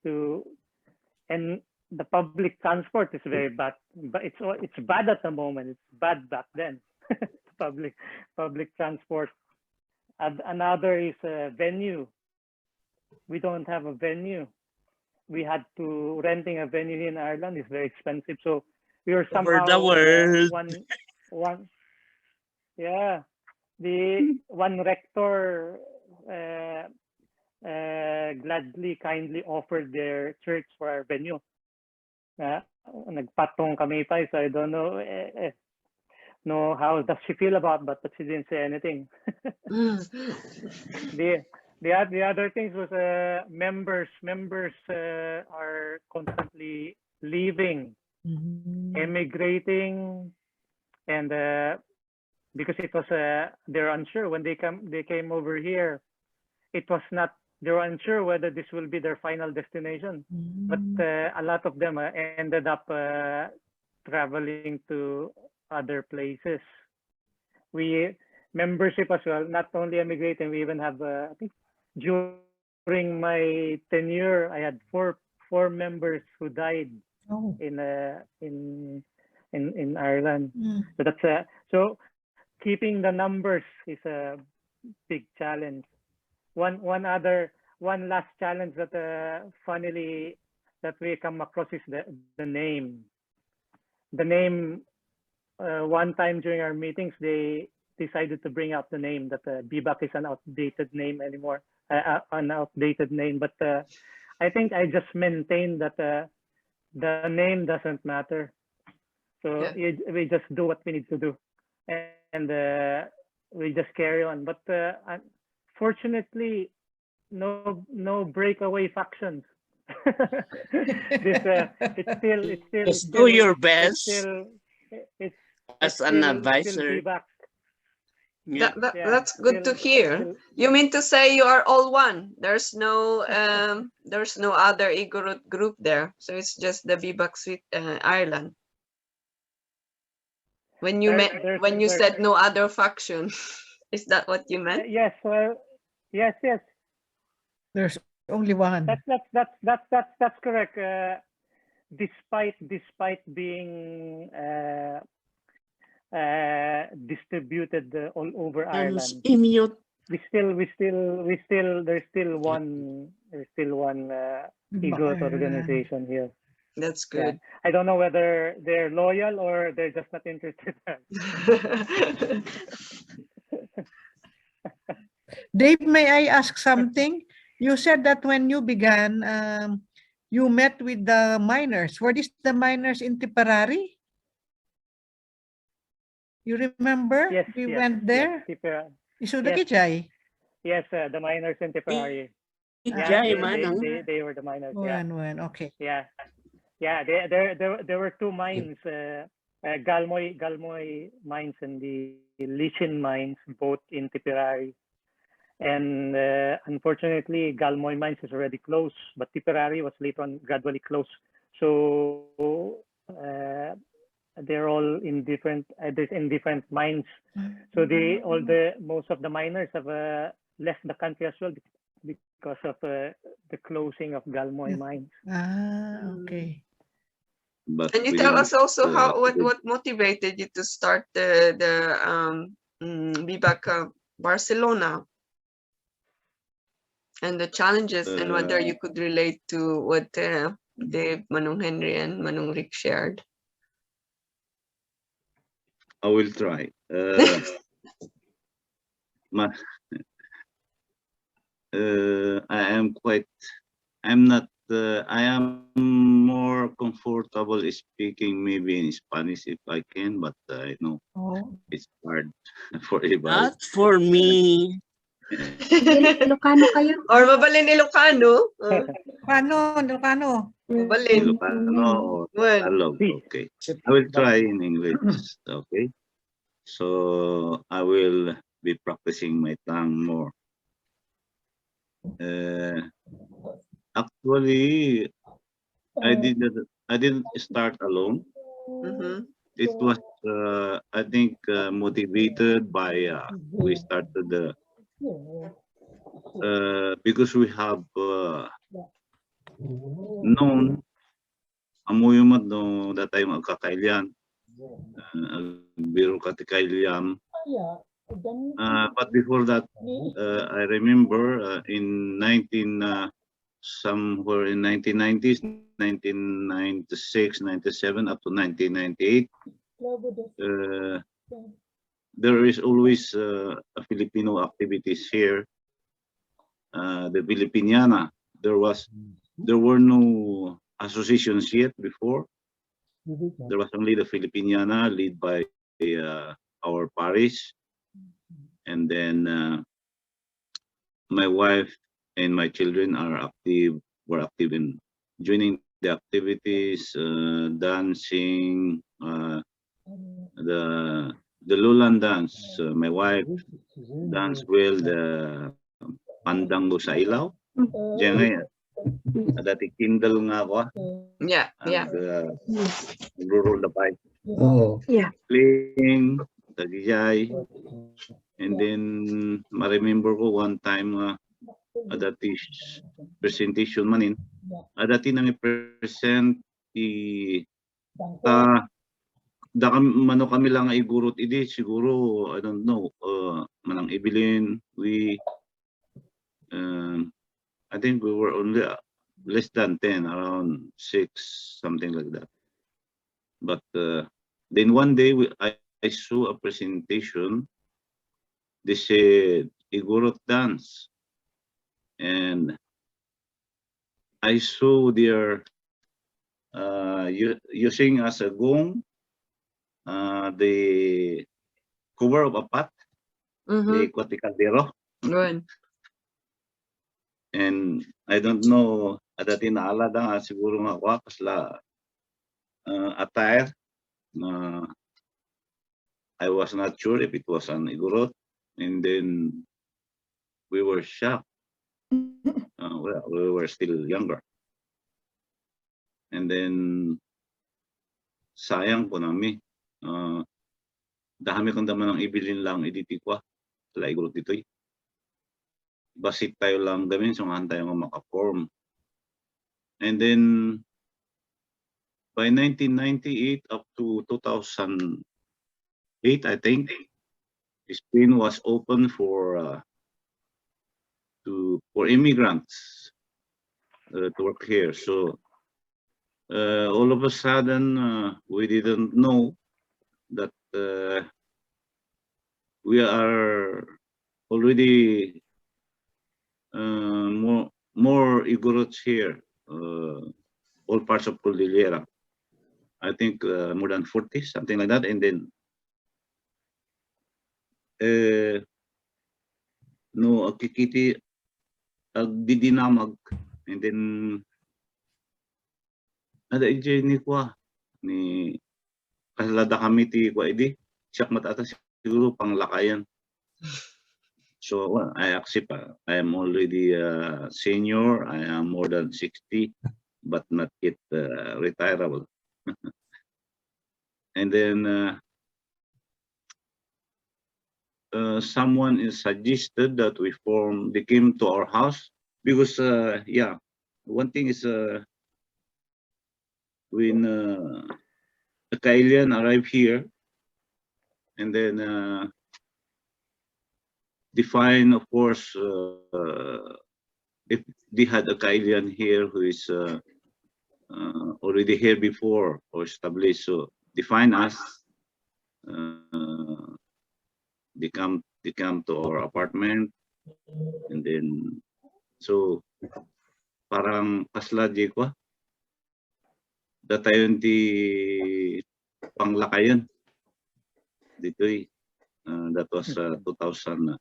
and the public transport is very bad, but it's bad at the moment. It's bad back then. public transport. Another is a venue. We don't have a venue. We had to renting a venue in Ireland is very expensive. So we were somehow over the world. Yeah, the one rector gladly, kindly offered their church for our venue. Nagpatong kami pa, so I don't know how does she feel about, but she didn't say anything. The other things was members are constantly leaving, emigrating, and because it was they're unsure when they came over here. It was not, they were unsure whether this will be their final destination, but a lot of them ended up traveling to other places. We membership as well, not only emigrating, we even have I think during my tenure I had four members who died in Ireland. So that's so keeping the numbers is a big challenge. One last challenge that funnily that we come across is the name. The name, one time during our meetings, they decided to bring up the name that BIBAK is an outdated name anymore, an outdated name. But I think I just maintain that the name doesn't matter. So we just do what we need to do, and we just carry on. But fortunately, no breakaway factions. It's still Just do your best as an still advisor. BIBAK. Yeah. That's good to hear. You mean to say you are all one? There's no other Igorot group there, so it's just the BIBAK Suite Ireland. When you said no other faction, is that what you meant? Yes. Well, yes. There's only one. That's correct. Despite being distributed all over Ireland, there's still one Igorot organization here. That's good. Yeah. I don't know whether they're loyal or they're just not interested. Dave, may I ask something? You said that when you began, you met with the miners. Were these the miners in Tipperary? You remember? Yes, we went there? Yes, yes, the miners in Tipperary. They were the miners. When? Okay. Yeah. There were two mines, Galmoy mines and the Lichin mines, both in Tipperary. And unfortunately, Galmoy mines is already closed, but Tipperary was later on gradually closed. So they're all in different mines. So most of the miners have left the country as well because of the closing of Galmoy mines. Okay. But can you tell us also what motivated you to start the BIBAK Barcelona and the challenges and whether you could relate to what Dave, Manong Henry, and Manong Rick shared? I will try. I am more comfortable speaking maybe in Spanish if I can, but I know it's hard for everybody. Not for me. Ilocano kayo? Or mabalin Ilocano? Ilocano. Mabalin. Ilocano or Tagalog. Okay. I will try in English. Okay. So I will be practicing my tongue more. Actually, I didn't start alone. It was I think motivated by we started because we have known amuyumat no that time agkakailian biro katikailian. But before that, I remember in somewhere in 1990s, 1996, 97 up to 1998, there is always a Filipino activities here. The Filipiniana. There were no associations yet before. There was only the Filipiniana led by our parish, and then my wife and my children were active in joining the activities, dancing, the Lulan dance. My wife danced well the Pandango sa Ilaw. Diyan nga, dati kindle nga ako. Yeah, yeah. Roll the bike. Oh. Yeah. Playing, tagijay. And then, ma-remember ko one time, dati presentation manin, dati nang i-present mano kami lang Igorot idi, siguro, I don't know, manang ibilin, I think we were only less than 10, around 6, something like that. But then one day I saw a presentation. They said Igorot dance, and I saw their using as a gong the cover of a pot, the Cuyob. Good. And I don't know, dati naalala nga siguro nga ako, kasla attire. I was not sure if it was an Igorot, and then we were shocked. Well, we were still younger. And then, sayang po nami. Dami kong daman ng ibilin lang iditi ko sa Igorot dito'y. Basit tayo lang gamin, sungahan tayo nga makaform. And then, by 1998 up to 2008, I think, Spain was open for immigrants to work here. So all of a sudden, we didn't know that we are already more Igorots here, all parts of Cordillera. I think more than 40, something like that. And then no akikiti agdidinamag, and then ada ni kwa ni kasalada kami ti kwa idi siyak matata siguro panglakayan. So well, I accept. I am already a senior. I am more than 60, but not yet retirable. And then someone is suggested that they came to our house because yeah, one thing is when a Kailian arrived here, and then define, of course, if they had a Kailian here who is already here before or established, so define us. They come to our apartment, and then so parang kasladi ko datayon ti panglakayan ditoy. That was 2000.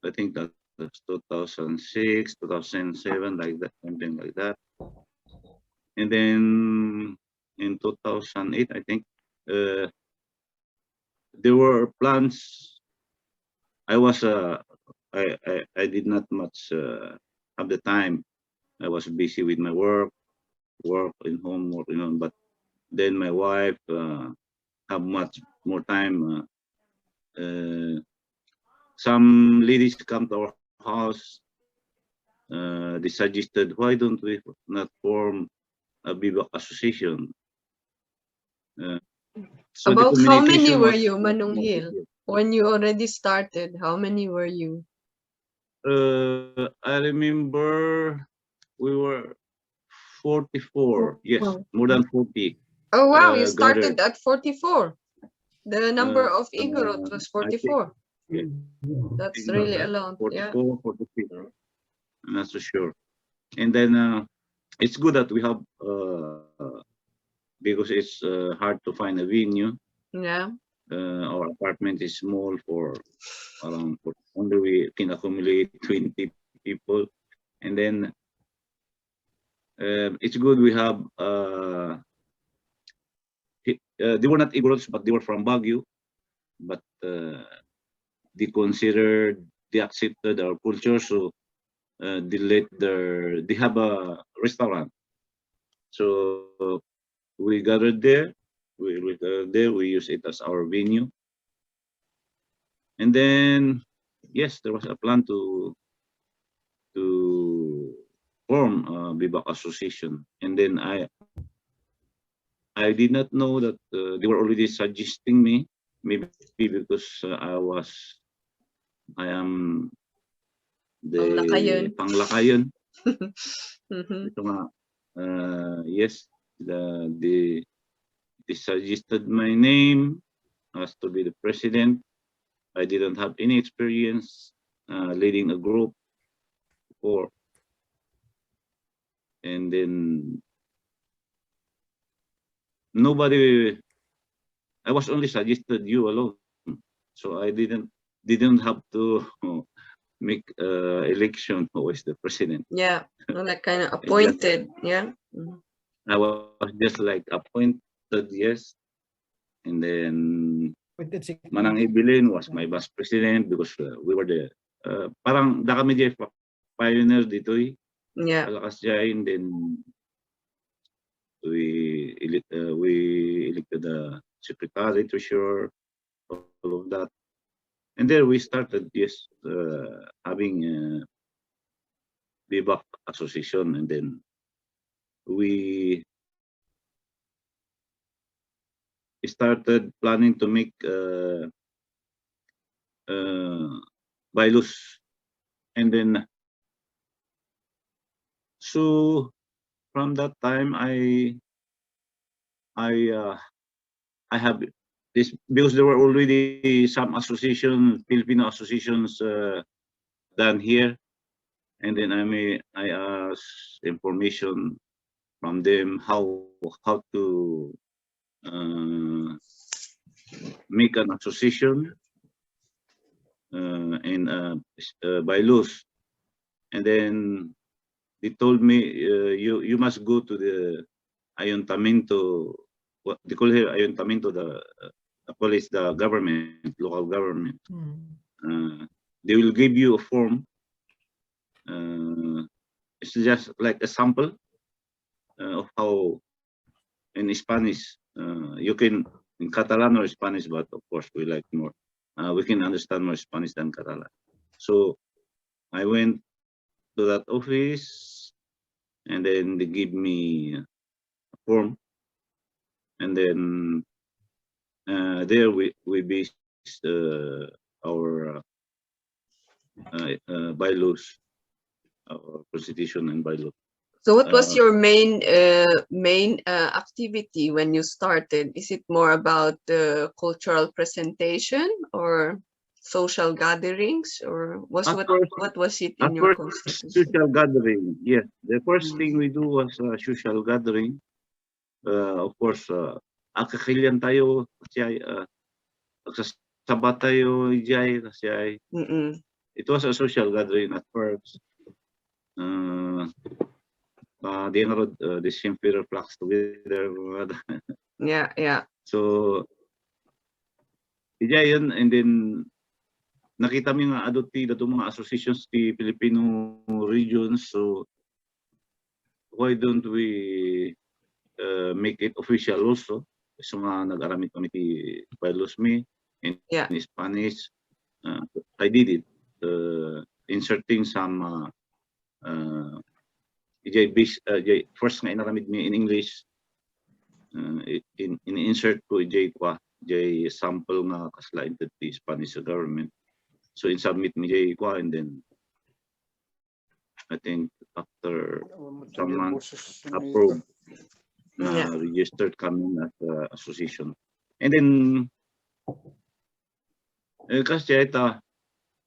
I think that was 2006, 2007, like that, something like that. And then in 2008, I think there were plans. I did not much have the time. I was busy with my work in home, but then my wife have much more time. Some ladies come to our house. They suggested, why don't we not form a BIBAK association? So about how many were you, was Manunghil? When you already started, how many were you? I remember we were 44. Yes, more than 40. Oh wow, you started gathered. at 44. The number of Igorot was I think 44. yeah, That's think really a that lot. Yeah. 44, 46. I'm not so sure. And then it's good that we have because it's hard to find a venue. Yeah. Our apartment is small for around only we can accommodate 20 people, and then it's good we have they were not Igorots, but they were from Baguio, but they considered they accepted our culture, so they have a restaurant, so we gathered there. We use it as our venue, and then yes, there was a plan to form a BIBAK association, and then I did not know that they were already suggesting me, maybe because I am the panglakayon. Ito nga, yes, they suggested my name as to be the president. I didn't have any experience leading a group before, and then nobody. I was only suggested you alone, so I didn't have to make election who is the president. Yeah, like kind of appointed. Yeah. I was just like appointed, yes, and then Manang Evelyn was my vice president because we were the parang da kami Jeff pioneer dito eh. Yeah. Malakas siya, and then we elected the secretary, treasurer, all of that, and then we started having a BIBAK association, and then we started planning to make bylaws, and then so from that time I have this because there were already some Filipino associations done here, and then I asked information from them how to make an association and bylaws, and then they told me you must go to the ayuntamiento, what they call here ayuntamiento, the police, the government, local government. They will give you a form. It's just like a sample of how in Spanish you can in Catalan or Spanish, but of course we like more. We can understand more Spanish than Catalan. So I went to that office, and then they give me a form, and then there we based our bylaws, our constitution and bylaws. So what was your main activity when you started? Is it more about cultural presentation or social gatherings, or what was it in your constitution? Social gathering, yes. The first thing we do was social gathering. Of course, akakilyan tayo kasi sabat tayo ijay kasi it was a social gathering at first. The Igorot, the same feeder flocks together. Yeah. So ijay yun, and then nakita mo nga adopti dato mga associations ti Filipino regions, so why don't we make it official also? So nga nag-aramid kami ti bylaws me in Spanish. I did it, inserting some first nga inaramid me in English, in insert ko sample nga kaslain ti Spanish government. So in submit me kwa, and then I think after some months approved, registered kami as association, and then Kasi ito,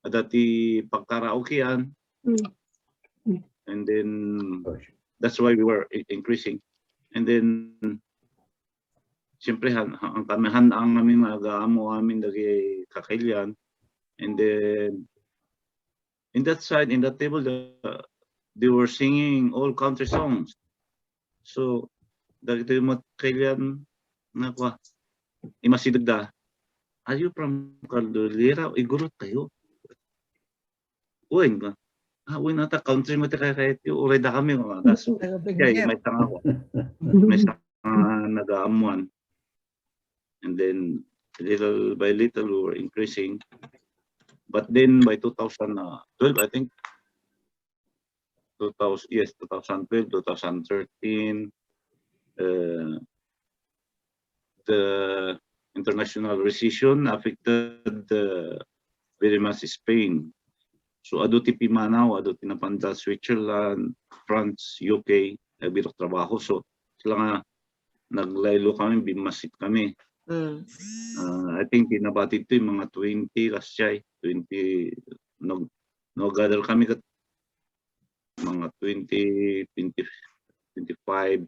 dati pagkaraokean, and then that's why we were increasing. And then, siyempre, ang kami handang namin mag-aamo amin dagi kakilyan. And then, in that side, in that table, they were singing all country songs. So, dagito yung kakilyan na kwa, imasidagda. Are you from Cordillera? Igorot kayo? Uy, uy nata country mo tayo kahit yung ureda kami. That's kaya may tanga ko. May tanga nag-aamuan. And then, little by little, we were increasing. But then, by 2012, I think, 2012, 2013, the international recession affected very much Spain. So ado ti Pimanaw, ado ti napanda Switzerland, France, UK, birok trabaho. So sila nga naglaylo kami, bimasit kami. I think pinabati ito yung mga 20 last year, 20 gather kami kat mga 20, 25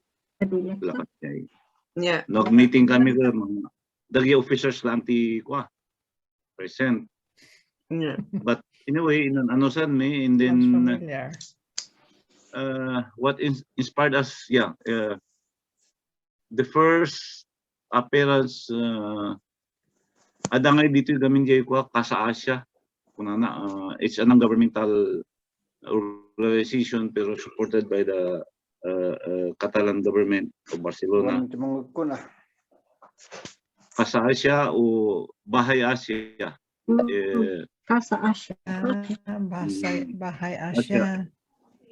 lakas year. Yeah. Nag-meeting kami ka mga dagi officers lang ti kwa present. Yeah. But in a way, ano san me, and then what inspired us, the first appearance adangay dito gamin jay kwa Kasa Asia kunana, it's a non-governmental organization pero supported by the Catalan government of Barcelona. Kasa Asia o Bahay Asia. Kasa Asia. Bahay Asia.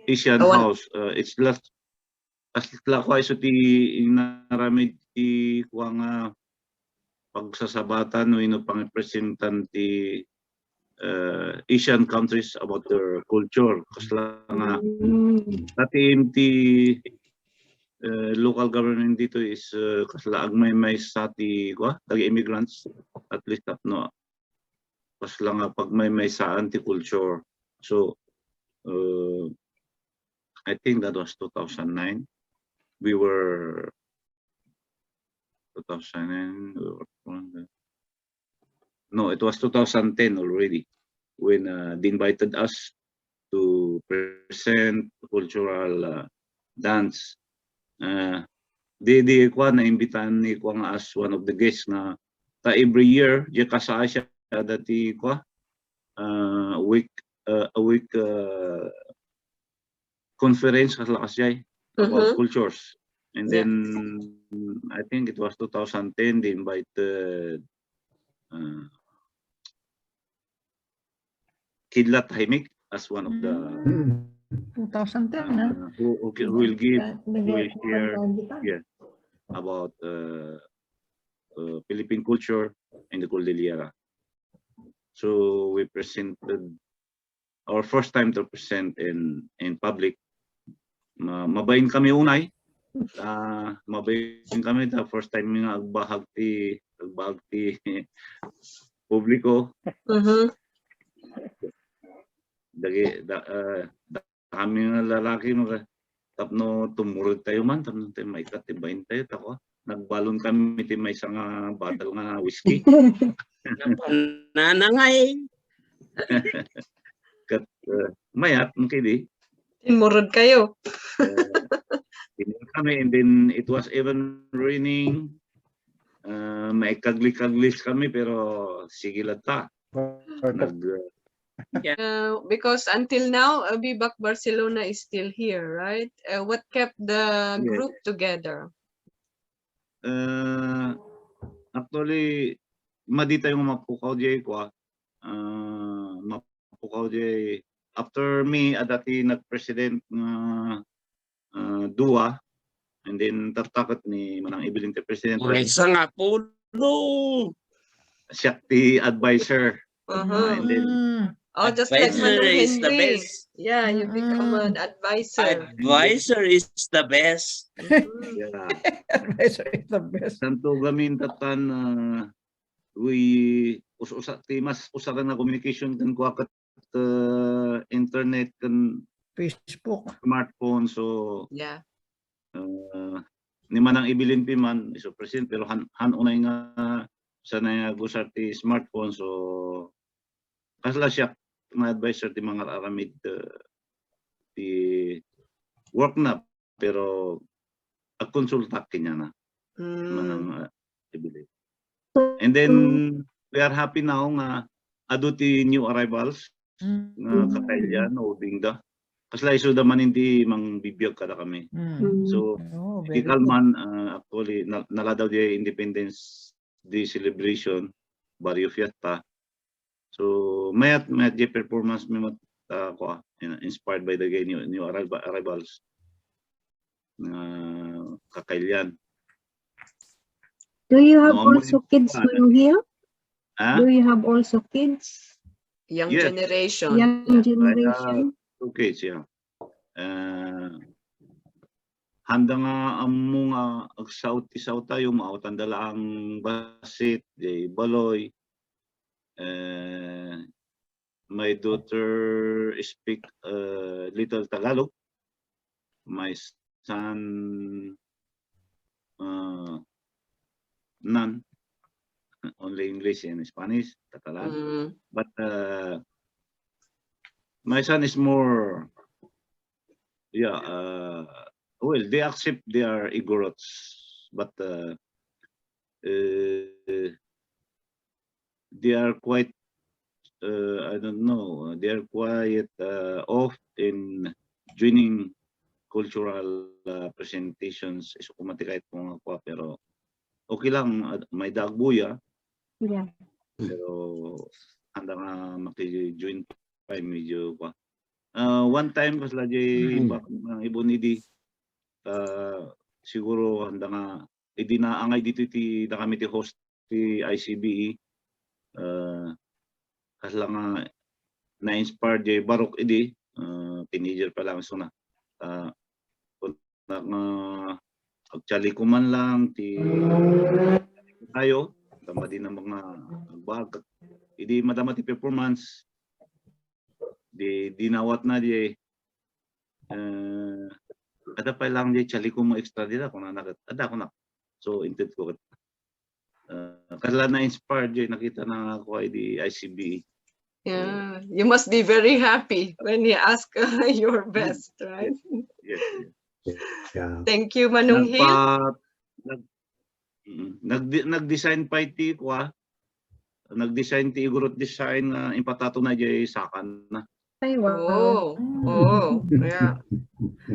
Asian House. It's last as lakwa iso ti inaramid ti kuang pagsasabatan no ino pang representanti Asian countries about their culture. Kasla nga natin ti local government dito is kasla agmay sa ti kwa dagi immigrants at least no kasla nga pagmay sa anti-culture. So I think that was 2009. We were 2009. No, it was 2010 already when they invited us to present cultural dance. Di ko na imbitahan ni ko nga as one of the guests na every year di Kasa Asia dati ko a week conference kasla kasay about cultures. And then I think it was 2010 they invited Kidlat Haimik as one of the 2010 who will share about Philippine culture in the Cordillera. So we presented our first time to present in public. Mabayin kami unay. Mabayin kami the first time nga agbahag ti publiko. Kami nga lalaki tapno tumurod tayo man tapno tayo may katibayin tayo tako. Nagbalon kami ti may nga bottle nga whiskey. Nanangay. Kat mayat mukidi. Timurod kayo. Kami, and then it was even raining. May kagli-kaglis kami pero sige lata. Because until now, BIBAK Barcelona is still here, right? What kept the group together? Actually, madi tayo mapukaw jay ko. Mapukaw jay after me adati nag-president Dua, and then tatakot ni manang ibilin ti president. Isa nga pulo. Siya ti advisor. And then just like Manong is the Henry. best. Yeah, you become an advisor. Advisor is the best. Yeah. Advisor is the best. Santo gamin tatan we usa ti mas usa na communication kan kuha kat internet kan Facebook. smartphone, so Yeah. ni manang ibilin pi man iso present pero han unay nga sa na gusar ti smartphone, so kasla siya nga advisor ti mga aramid ti work na pero agkonsulta kanya na manang ibilin. And then we are happy now nga adu ti new arrivals nga kakailan o dingda. Kasla iso daman hindi mang bibiyag kada kami. So typical man actually nala daw di Independence Day celebration barrio fiesta. So mayat di performance mi mat ko inspired by the new arrivals kakailan. Do you have No, also kids here? Do you have also kids? Young Yes. generation. Young generation? Okay, siya. Handa nga amo nga agsaut-isaut tayo maautan dala ang basit, di baloy. My daughter speak little Tagalog. My son none. Only English and Spanish, Catalan. But my son is more, well, they accept they are Igorots, but they are quite, I don't know, they are quite off in joining cultural presentations. Iso kumati kahit kung ako, pero okay lang, may dagbuya. Yeah. Pero handa nga maki-join pa medyo pa. One time kasi lagi ibon idi siguro handa nga idi na angay dito ti na kami ti host ti ICBE kasi lang nga na-inspired jay barok idi teenager pa lang so na actually kuman lang ti tayo tama din ang mga bag hindi madama ti performance di dinawat na di ada pa lang di chali ko mo extra dila kung nagat ada ko na so intent ko kala na inspired di nakita na ako ay di ICB. Yeah, you must be very happy when you ask your best, right? Yes. Yeah. Thank you, Manong Hill. Nag-design pa iti ko nag-design ti Igorot design na impatato na jay sakan na. Oh, yeah.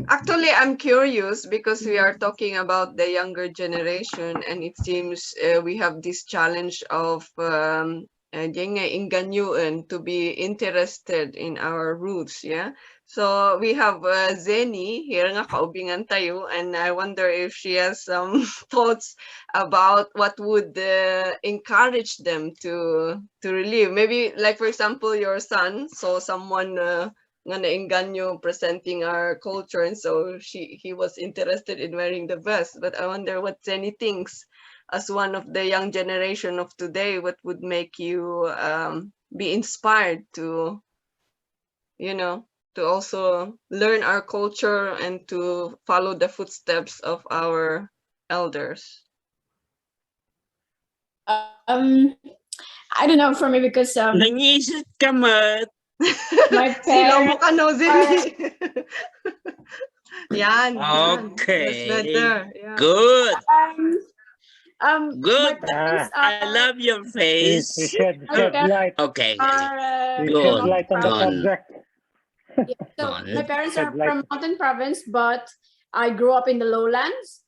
Actually, I'm curious because we are talking about the younger generation, and it seems we have this challenge of inganyuan to be interested in our roots, yeah. So we have Zeni here nga kaubingan tayo, and I wonder if she has some thoughts about what would encourage them to relive. Maybe like for example your son saw someone nga nainganyo presenting our culture, and so he was interested in wearing the vest. But I wonder what Zeni thinks as one of the young generation of today. What would make you be inspired to, to also learn our culture and to follow the footsteps of our elders? I don't know, for me, because Nangisip ka, Mat. my Sino mo parents ka, no, Zeni? Yan. Okay. That's better. Yeah. Good. my Good. parents I love your face. We shed Okay. light. Okay. are We Good. shed light on the Gone. subject. so Gone. my parents are Shed light. from mountain province, but I grew up in the lowlands.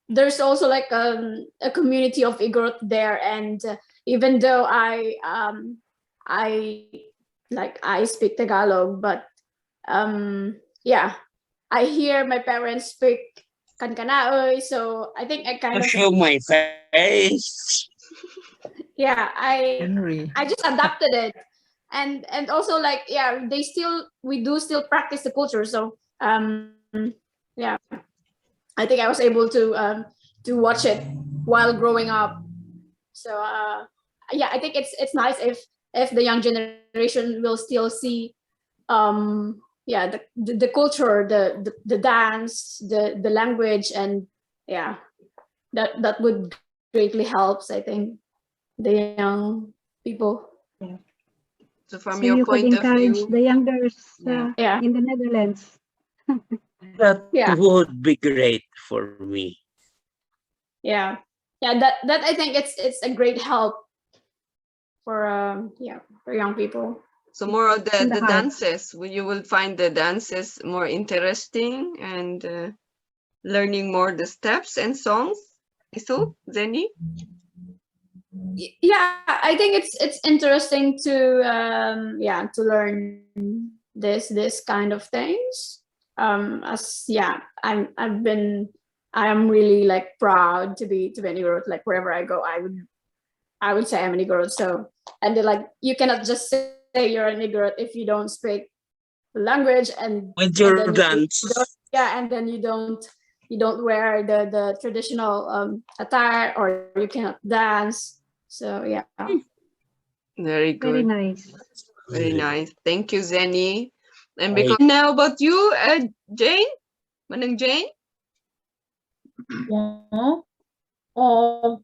There's also like a community of Igorot there, and even though I speak Tagalog, but yeah, I hear my parents speak Kankanaoy, so I think I kind of Show my face. yeah, Henry. I just adapted it, and also like yeah, we do still practice the culture, so yeah, I think I was able to watch it while growing up, So yeah, I think it's nice if the young generation will still see yeah, the culture, the dance, the language, and yeah, that would greatly helps, I think, the young people. Yeah. So from So your you could point of encourage view, the youngers Yeah. in the Netherlands. That Yeah. would be great for me. Yeah, that I think it's a great help for yeah, for young people. so more of In the the heart. dances, you will find the dances more interesting and learning more the steps and songs. So, Zenny? Yeah, I think it's interesting to yeah, to learn this kind of things. As yeah, I am really like proud to be an Igorot. Like wherever I go, I would say I'm an Igorot. So, and they're like, you cannot just say you're an Igorot if you don't speak the language, and With and your then dance. yeah, and then you don't wear the traditional attire, or you cannot dance. So yeah. Very Very good. nice. Very nice. Thank you, Zenny. And Right. because now about you, Jane? Manang Jane? Yeah. Uh,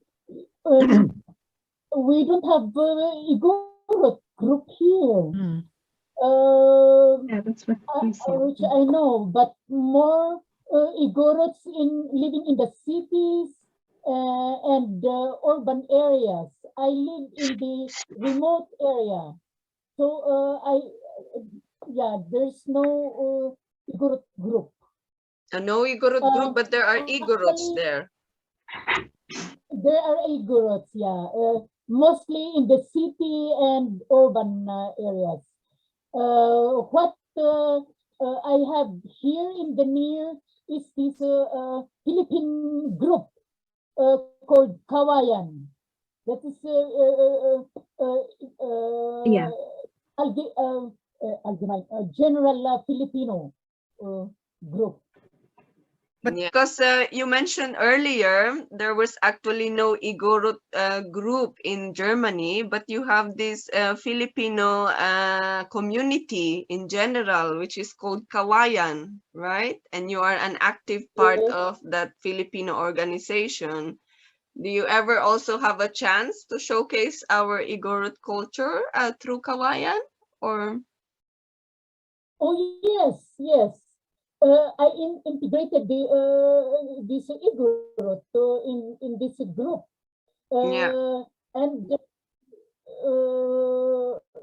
we don't have Igorot group here. Yeah, that's what we said. Which I know, but more Igorots living in the cities and urban areas. I live in the remote area, so yeah, there's no Igorot group. No Igorot group, but there are Igorots Actually, there. there are Igorots, yeah, mostly in the city and urban areas. What I have here in the near is this Philippine group called KAWAYAN. That is Yeah. general Filipino group. Yeah, because you mentioned earlier there was actually no Igorot group in Germany, but you have this Filipino community in general, which is called KAWAYAN, right? And you are an active part of that Filipino organization. Do you ever also have a chance to showcase our Igorot culture through KAWAYAN? Or Oh yes, yes. I integrated this Igorot in this group. yeah. And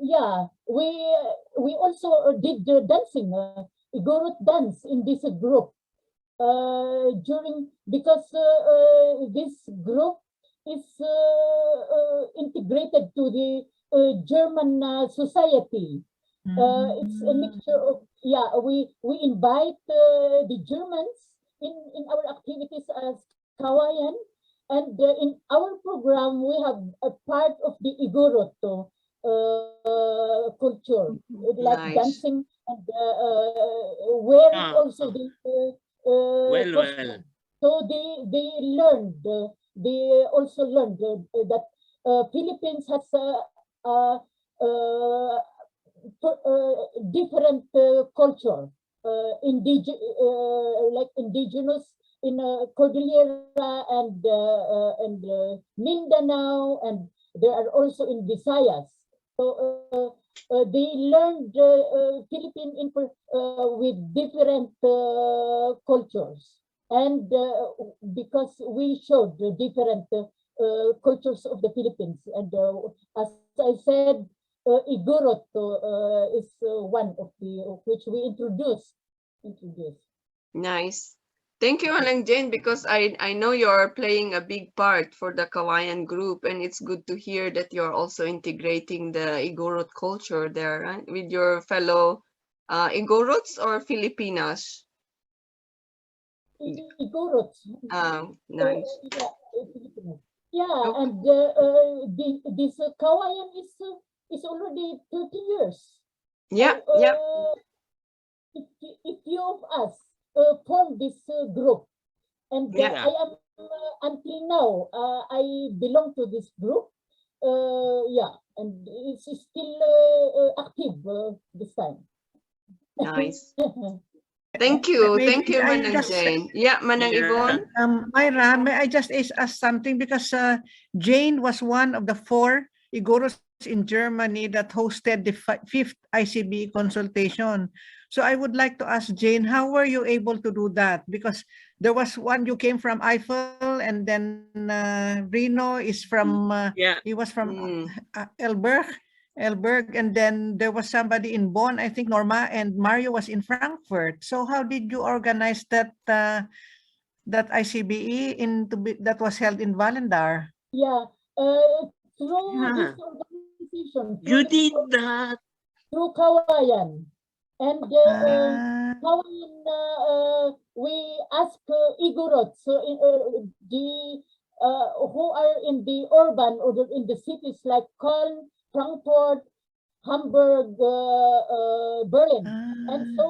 yeah, we also did the dancing, Igorot dance in this group during, because this group is integrated to the German society. It's a mixture of, yeah, we invite the Germans in our activities as KAWAYAN, and in our program we have a part of the Igorot culture, like Nice. dancing and wearing also the Well. so they learned, they also learned that Philippines has different culture, like indigenous in Cordillera and Mindanao, and there are also in Visayas. So they learned Philippine with different cultures, and because we showed the different cultures of the Philippines, and as I said, Igorot is one of which we introduced. Nice. Thank you, Alang Jane, because I know you're playing a big part for the KAWAYAN group, and it's good to hear that you're also integrating the Igorot culture there, right? With your fellow Igorots or Filipinas? Igorots. Nice. Yeah, Okay. and this KAWAYAN is already 30 years. Yeah, So, yeah. If few of us form this group, and Yeah. I am until now, I belong to this group. Yeah, and it's still active this time. Nice. Thank you. Maybe Thank you, I Manang just- Jane. Yeah, Manang Yvonne. Myra, may I just ask something? Because Jane was one of the 4 Igorots in Germany that hosted the 5th ICB consultation. So I would like to ask Jane, how were you able to do that? Because there was one, you came from Eiffel, and then Reno is from, he was from Elberg, and then there was somebody in Bonn, I think Norma, and Mario was in Frankfurt. So how did you organize that that ICBE that was held in Vallendar? Yeah, through this organization. You did that. Through KAWAYAN. And KAWAYAN, we ask Igorots, who are in the urban or in the cities like Köln, Frankfurt, Hamburg, Berlin. And so,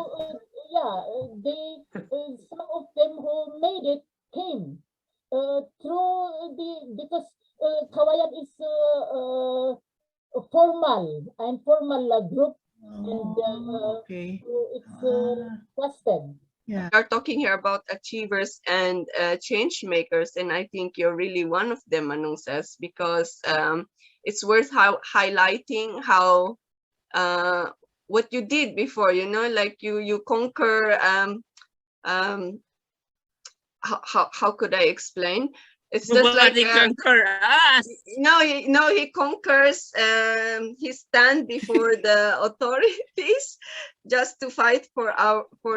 some of them who made it came because KAWAYAN is a formal group, and it's trusted. We are talking here about achievers and change makers, and I think you're really one of them, Manung says, because it's worth highlighting how what you did before, like you conquer how could I explain? It's just like conquer us. No, he conquers. He stand before the authorities just to fight for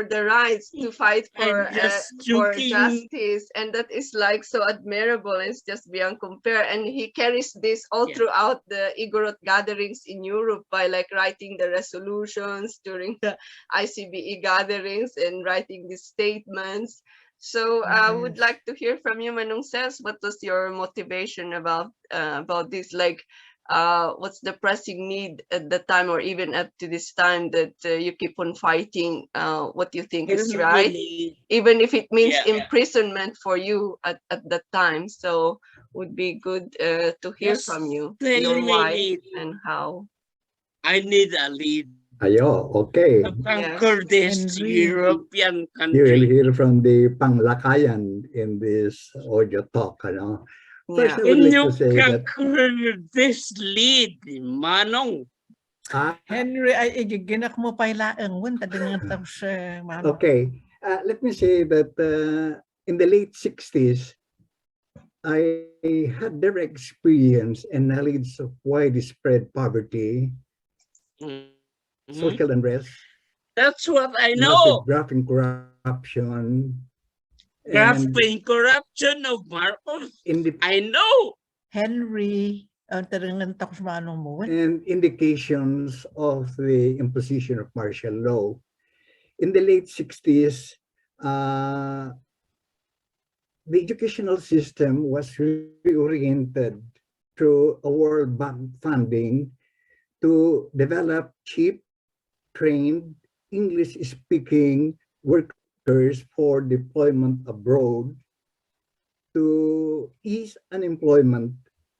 the rights, to fight for justice, and that is like so admirable. It's just beyond compare. And he carries this all throughout the Igorot gatherings in Europe by like writing the resolutions during the ICBE gatherings and writing these statements. So I would like to hear from you, Manung Says, what was your motivation about this? Like, what's the pressing need at the time, or even up to this time, that you keep on fighting what you think is right, even if it means imprisonment for you at that time. So would be good to hear from you, your why and how. I need a lead. Ayo, okay. To conquer this European country. You will hear from the Panglakayan in this audio talk. First, I would like to say that this lead, Manong. Henry, ay giginak mo pa ilaang okay, let me say that in the late 60s, I had direct experience and knowledge of widespread poverty, social unrest. That's what I know. Graphing corruption. Graphing corruption of Marcos. I know. Henry, and indications of the imposition of martial law. In the late 60s, the educational system was reoriented through a World Bank funding to develop cheap, trained, English-speaking workers for deployment abroad to ease unemployment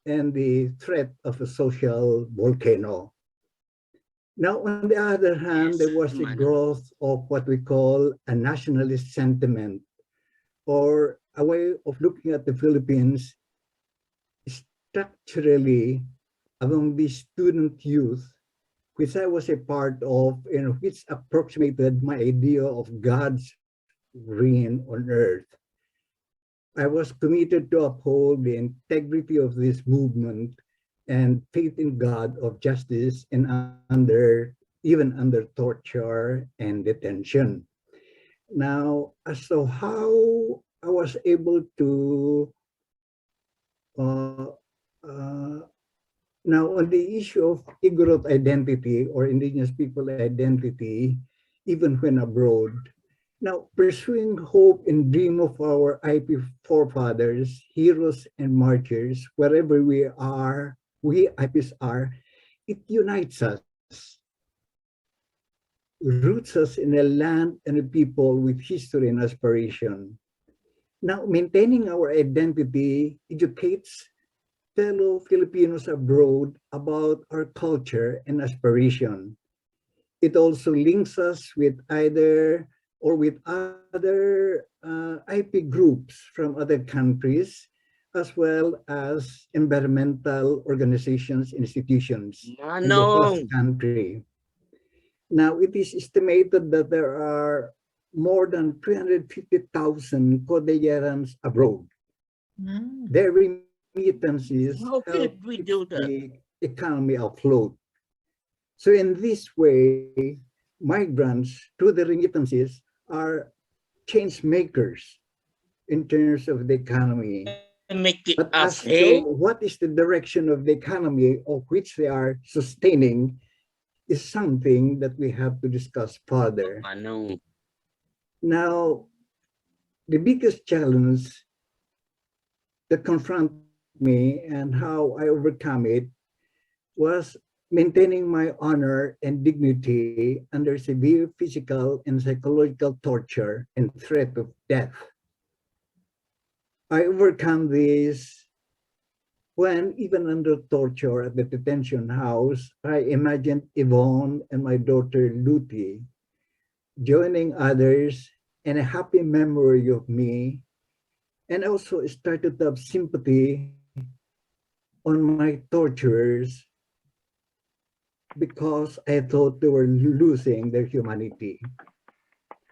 and the threat of a social volcano. Now, on the other hand, there was a growth of what we call a nationalist sentiment, or a way of looking at the Philippines structurally among the student youth, which I was a part of, and which approximated my idea of God's reign on earth. I was committed to uphold the integrity of this movement and faith in God of justice, and even under torture and detention. Now, as to how I was able to now, on the issue of Igorot identity or indigenous people identity, even when abroad, now pursuing hope and dream of our IP forefathers, heroes and martyrs, wherever we IPs are, it unites us, roots us in a land and a people with history and aspiration. Now, maintaining our identity educates fellow Filipinos abroad about our culture and aspiration. It also links us with either or with other IP groups from other countries, as well as environmental organizations, institutions in the host Manong. country. Now, it is estimated that there are more than 350,000 Cordillerans abroad. Mm. Their remittances How help did we keep do that? the economy afloat. So in this way, migrants through the remittances are change makers in terms of the economy. Make it But us, as hey? to what is the direction of the economy of which they are sustaining is something that we have to discuss further. Manong. Now, the biggest challenge that confront me and how I overcome it was maintaining my honor and dignity under severe physical and psychological torture and threat of death. I overcome this when, even under torture at the detention house, I imagined Yvonne and my daughter Luti joining others and a happy memory of me, and also started to have sympathy on my torturers because I thought they were losing their humanity.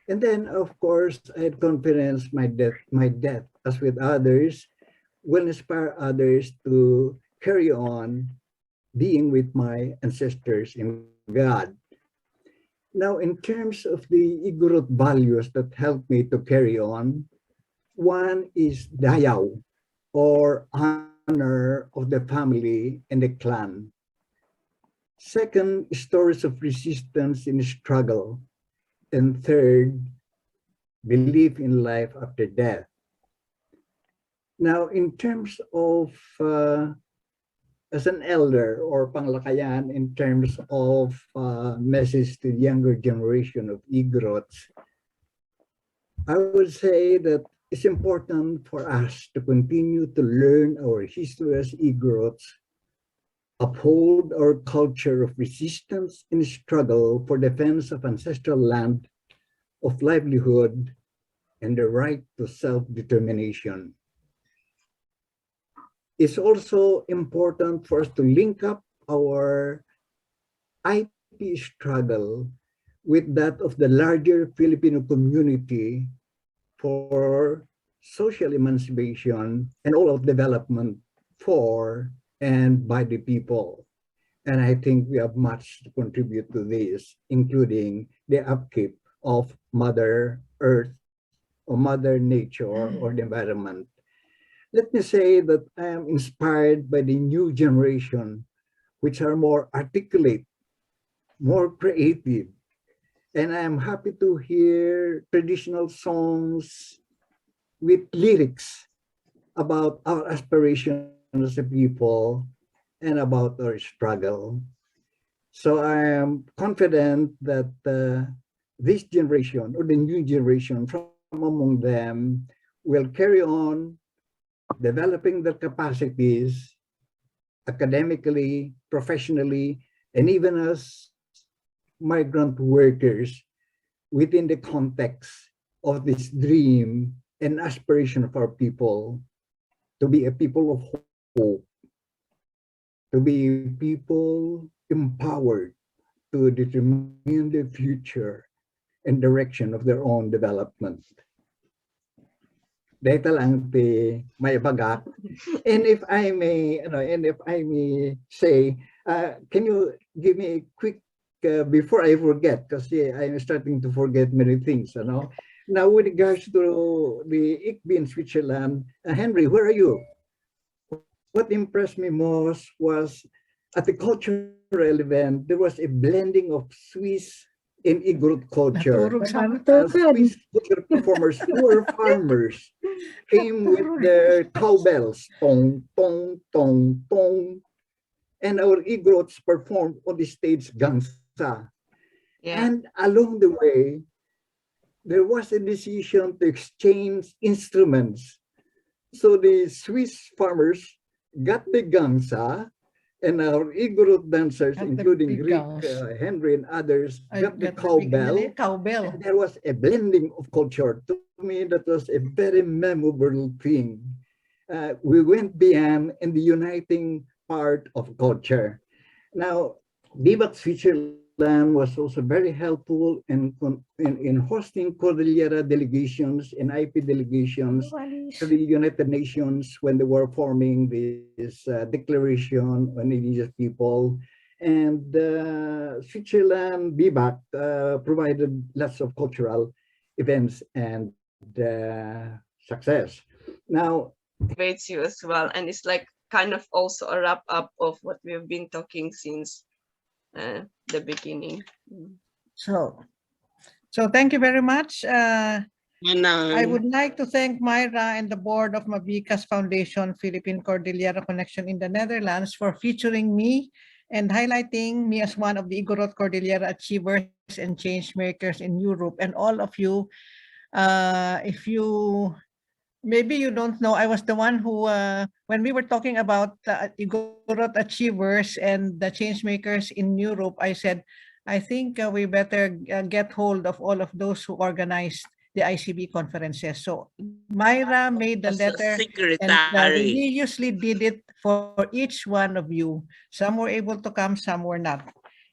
And then, of course, I had confidence my death, as with others, will inspire others to carry on being with my ancestors in God. Now, in terms of the Igorot values that helped me to carry on, one is dayaw, or honor of the family and the clan. Second, stories of resistance in struggle. And third, belief in life after death. Now, in terms of as an elder or panglakayan, in terms of message to the younger generation of Igorots, I would say that it's important for us to continue to learn our history as Igorots, uphold our culture of resistance and struggle for defense of ancestral land, of livelihood, and the right to self-determination. It's also important for us to link up our IP struggle with that of the larger Filipino community for social emancipation and all of development for and by the people. And I think we have much to contribute to this, including the upkeep of Mother Earth or Mother Nature or the environment. Let me say that I am inspired by the new generation, which are more articulate, more creative. And I am happy to hear traditional songs with lyrics about our aspirations as a people and about our struggle. So I am confident that this generation or the new generation from among them will carry on developing their capacities academically, professionally, and even as migrant workers within the context of this dream and aspiration of our people to be a people of hope, to be people empowered to determine the future and direction of their own development. Dito lang ti may bagak. And if I may, say, can you give me a quick before I forget, because I'm starting to forget many things, Now, with regards to the ICB in Switzerland, Henry, where are you? What impressed me most was at the cultural event, there was a blending of Swiss and Igorot culture. Swiss culture performers who were farmers came with their cowbells, tong, tong, tong, tong. And our Igorots performed on the stage gangsa. Yeah. And along the way, there was a decision to exchange instruments. So the Swiss farmers got the gangsa, and our Igorot dancers, Got the including big Greek, guns. Henry, and others, I got the got the big cowbell. cowbell. And there was a blending of culture. To me, that was a very memorable thing. We went beyond in the uniting part of culture. Now, BIBAK Switzerland was also very helpful in hosting Cordillera delegations and IP delegations to the United Nations when they were forming this declaration on indigenous people. And Switzerland, BIBAK, provided lots of cultural events and success. Now, Motivates you as well, and it's like kind of also a wrap up of what we've been talking since the beginning. So thank you very much. And I would like to thank Myra and the board of Mabikas Foundation Philippine Cordillera Connection in the Netherlands for featuring me and highlighting me as one of the Igorot Cordillera Achievers and Changemakers in Europe. And all of you, if you, maybe you don't know, I was the one who, when we were talking about Igorot Achievers and the Changemakers in Europe, I said, I think we better get hold of all of those who organized the ICB conferences. So Myra made the as a letter, and secretary. we usually did it for each one of you. Some were able to come, some were not.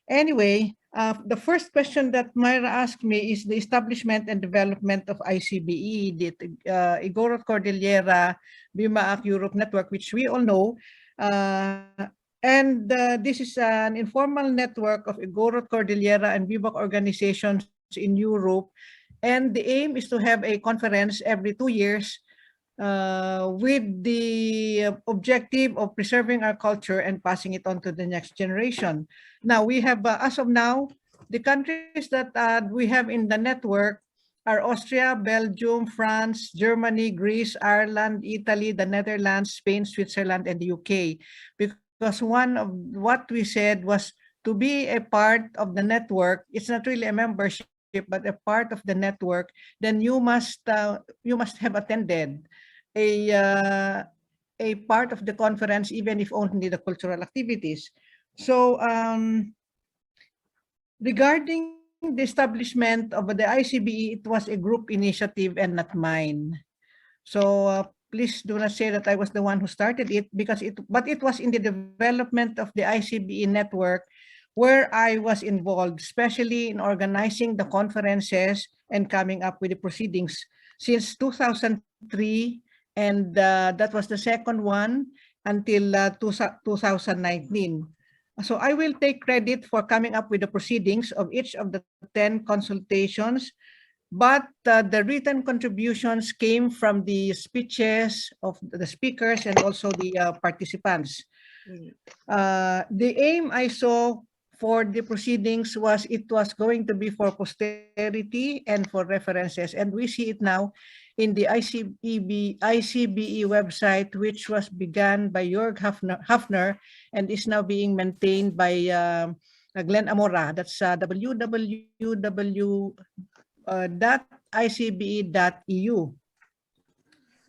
Anyway, the first question that Myra asked me is the establishment and development of ICBE, the Igorot Cordillera BIBAK Europe Network, which we all know. And this is an informal network of Igorot Cordillera and BIBAK organizations in Europe. And the aim is to have a conference every 2 years with the objective of preserving our culture and passing it on to the next generation. Now, we have, as of now, the countries that we have in the network are Austria, Belgium, France, Germany, Greece, Ireland, Italy, the Netherlands, Spain, Switzerland, and the UK. Because one of what we said was to be a part of the network, it's not really a membership, but a part of the network, then you must have attended a part of the conference, even if only the cultural activities. So regarding the establishment of the ICBE, it was a group initiative and not mine. So please do not say that I was the one who started it, because it was in the development of the ICBE network where I was involved, especially in organizing the conferences and coming up with the proceedings since 2003, and that was the second one until 2019. So I will take credit for coming up with the proceedings of each of the 10 consultations, but the written contributions came from the speeches of the speakers and also the participants. The aim I saw for the proceedings was it was going to be for posterity and for references, and we see it now in the ICBE website, which was begun by Jörg Hafner and is now being maintained by Glenn Amora. That's www.icbe.eu.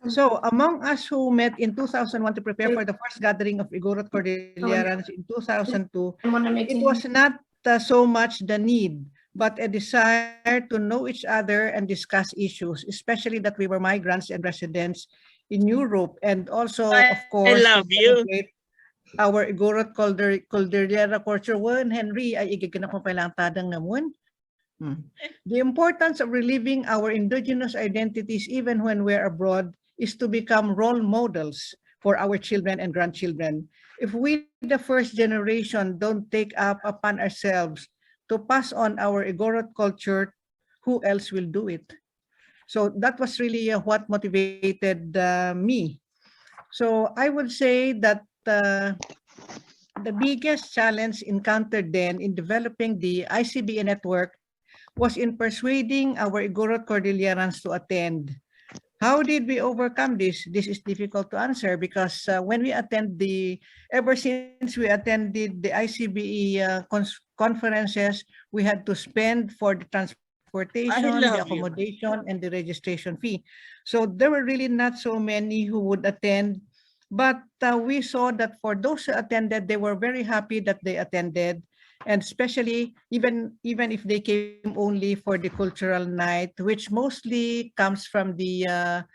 So among us who met in 2001 to prepare for the first gathering of Igorot Cordillerans in 2002, it was not so much the need, but a desire to know each other and discuss issues, especially that we were migrants and residents in Europe, and also, of course, I love you. Our Igorot Cordillera culture. When Henry ay igiganap mo pa lang tadang namun. The importance of reliving our indigenous identities even when we're abroad is to become role models for our children and grandchildren. If we, the first generation, don't take up upon ourselves to pass on our Igorot culture, who else will do it? So that was really what motivated me. So I would say that the biggest challenge encountered then in developing the ICBE network was in persuading our Igorot Cordillerans to attend. How did we overcome this? This is difficult to answer because when we attend ever since we attended the ICBE conferences, we had to spend for the transportation, the love you. accommodation, and the registration fee. So there were really not so many who would attend, but we saw that for those who attended, they were very happy that they attended, and especially even if they came only for the cultural night, which mostly comes from the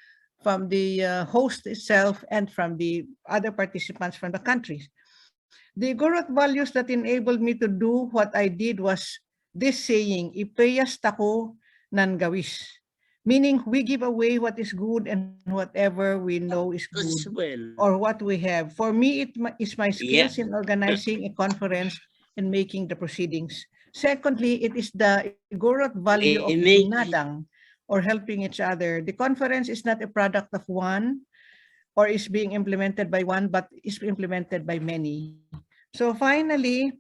host itself and from the other participants from the countries. The Igorot values that enabled me to do what I did was this saying, "Ipeyas tako nan gawis," meaning we give away what is good and whatever we know is As good well. or what we have. For me, it is my Yeah. skills in organizing a conference and making the proceedings. Secondly, it is the Igorot value of We make ginadang or helping each other. The conference is not a product of one or is being implemented by one, but is implemented by many. So finally,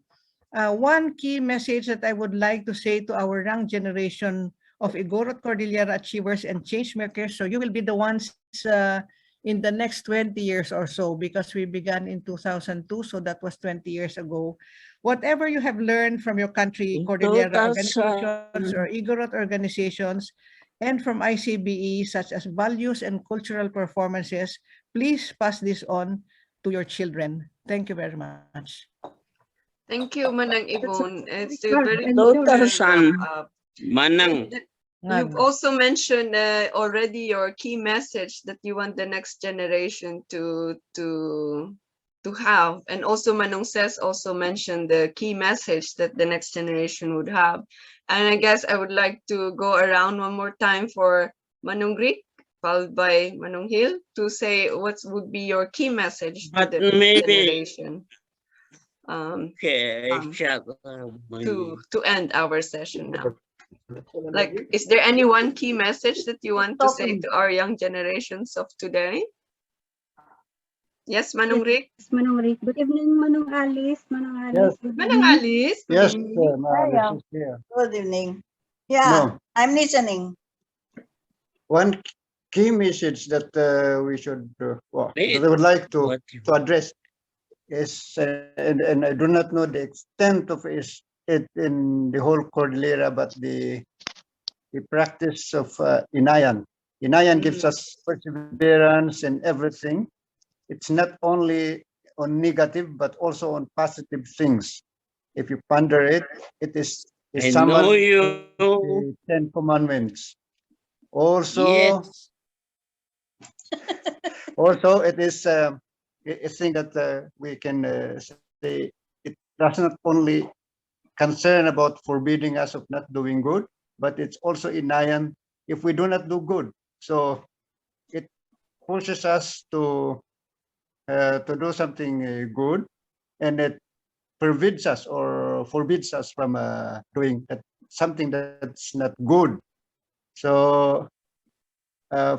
one key message that I would like to say to our young generation of Igorot Cordillera Achievers and Changemakers, so you will be the ones in the next 20 years or so, because we began in 2002, so that was 20 years ago. Whatever you have learned from your country, Cordillera organizations or Igorot organizations, and from ICBE, such as values and cultural performances, please pass this on to your children. Thank you very much. Thank you, Manang Ibon. It's a Sure, very and good sure. Son. wrap up. Manang. You've also mentioned already your key message that you want the next generation to have, and also Manong says also mentioned the key message that the next generation would have. And I guess I would like to go around one more time for Manong Greek, followed by Manong Hill, to say what would be your key message to But the next maybe generation. okay, To end our session now. Like, is there any one key message that you want to say to our young generations of today? Yes, Manong Rick? Yes, Manong Rick. Good evening, Manong Alice. Manong Alice. Yes. Good Manong evening. Alice? good Yes, evening. Alice is here. Good evening. Yeah, No, I'm listening. one key message that we should, that I would like to What address is, and I do not know the extent of it in the whole Cordillera, but the practice of Inayan. Inayan gives us perseverance in everything. It's not only on negative, but also on positive things. If you ponder it, it is I summarized know you. in the 10 Commandments. Also, Yes. also it is a thing that we can say it does not only concern about forbidding us of not doing good, but it's also inayan if we do not do good. So it pushes us to do something good, and it forbids us from doing something that's not good. So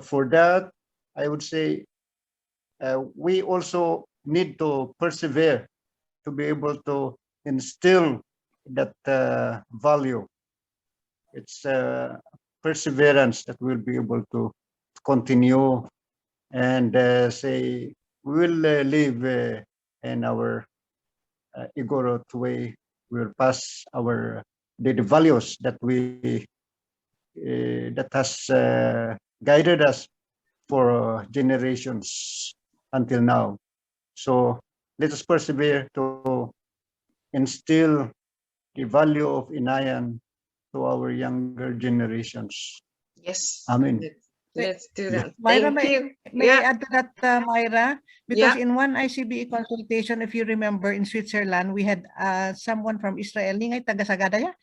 for that, I would say we also need to persevere to be able to instill that value. It's perseverance that we'll be able to continue and say we will live in our Igorot way. We will pass our the values that we that has guided us for generations until now. So let us persevere to instill the value of Inayan to our younger generations. Yes. Amen. Let's do that. Myra, Thank you. may I Yeah. add to that, Myra? Because Yeah. in one ICBE consultation, if you remember, in Switzerland, we had someone from Israel, ni ngay taga-sagada ya,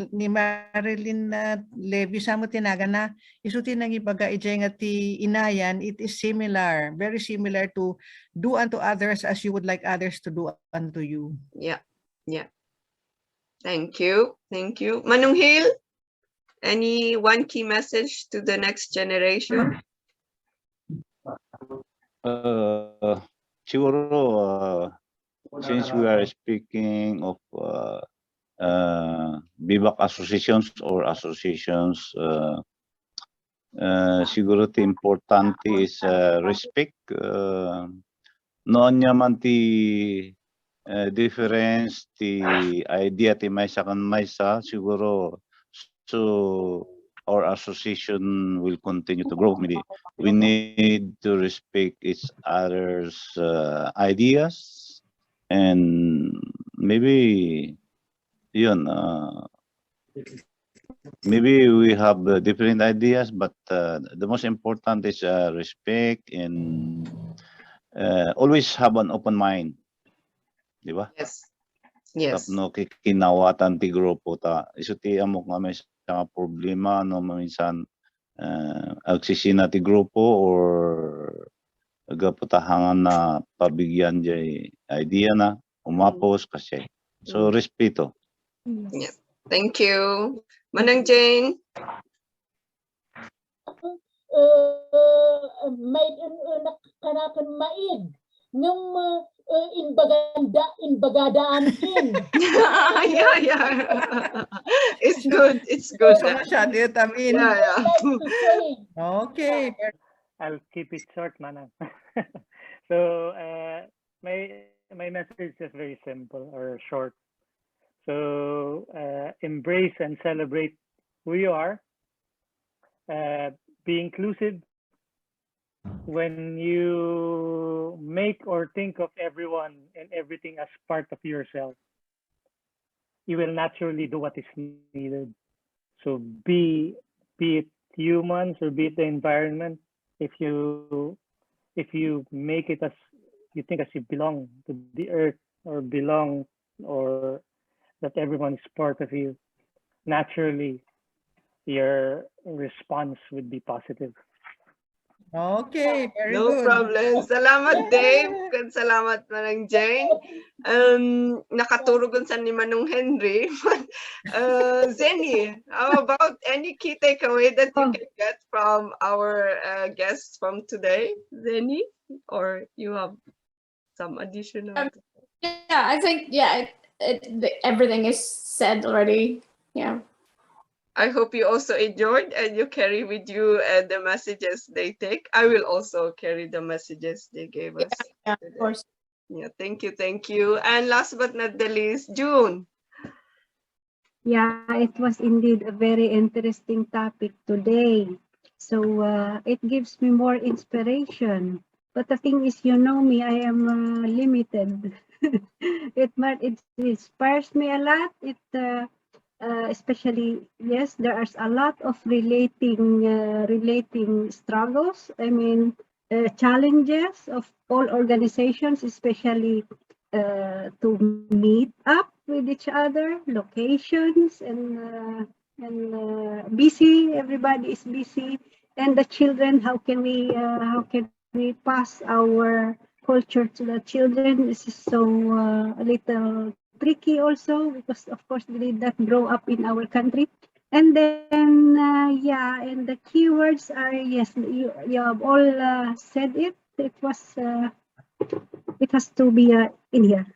ni Marilyn Levy, samo tinaga na, isuti nang ibaga ijay nga ti inayan, it is similar, very similar to do unto others as you would like others to do unto you. Yeah. Yeah. Thank you. Thank you. Manong Hill, any one key message to the next generation? Siguro, since we are speaking of BIBAK associations or associations, siguro ti importante is respect. Noon naman ti difference ti idea ti maysa kan maysa, siguro so our association will continue to grow. We need to respect each other's ideas, and maybe yun, maybe we have different ideas, but the most important is respect and always have an open mind. Di ba? Yes. Yes. Tapno kikinawatan ti grupo ta. Isutian mo kami sa problema no minsan agsisina ti grupo or agaputahangan na pabigyan jay idea na umapos kasi. So respeto. Yeah. Thank you. Manang Jane. May kanakan maid nung inbagadaan kin. Yeah. It's good. It's good. So masyado yun, Tamin. Yeah. Okay. I'll keep it short, Manang. So my message is very simple or short. So embrace and celebrate who you are. Be inclusive. When you make or think of everyone and everything as part of yourself, you will naturally do what is needed. So be it humans or be it the environment, if you make it as you think as you belong to the earth or belong or that everyone is part of you, naturally your response would be positive. Okay, very No good. problem. Salamat, Dave. Salamat, Manang Jane. Nakaturog sa ni Manong Henry. Zenny, how about any key takeaway that you can get from our guests from today? Zenny, or you have some additional? Yeah, I think everything is said already. Yeah. I hope you also enjoyed and you carry with you the messages they take. I will also carry the messages they gave us. Yeah, of course. Yeah, thank you. And last but not the least, June. Yeah, it was indeed a very interesting topic today. So it gives me more inspiration. But the thing is, you know me, I am limited. It inspires me a lot. Especially, yes, there are a lot of relating struggles. I mean, challenges of all organizations, especially to meet up with each other, locations, and busy. Everybody is busy, and the children. How can we pass our culture to the children? This is so a little tricky also, because of course they did not grow up in our country. And then and the keywords are, yes, you have all said it. It has to be in here.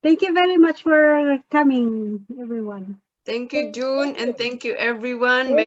Thank you very much for coming, everyone. Thank you, June, and thank you, everyone.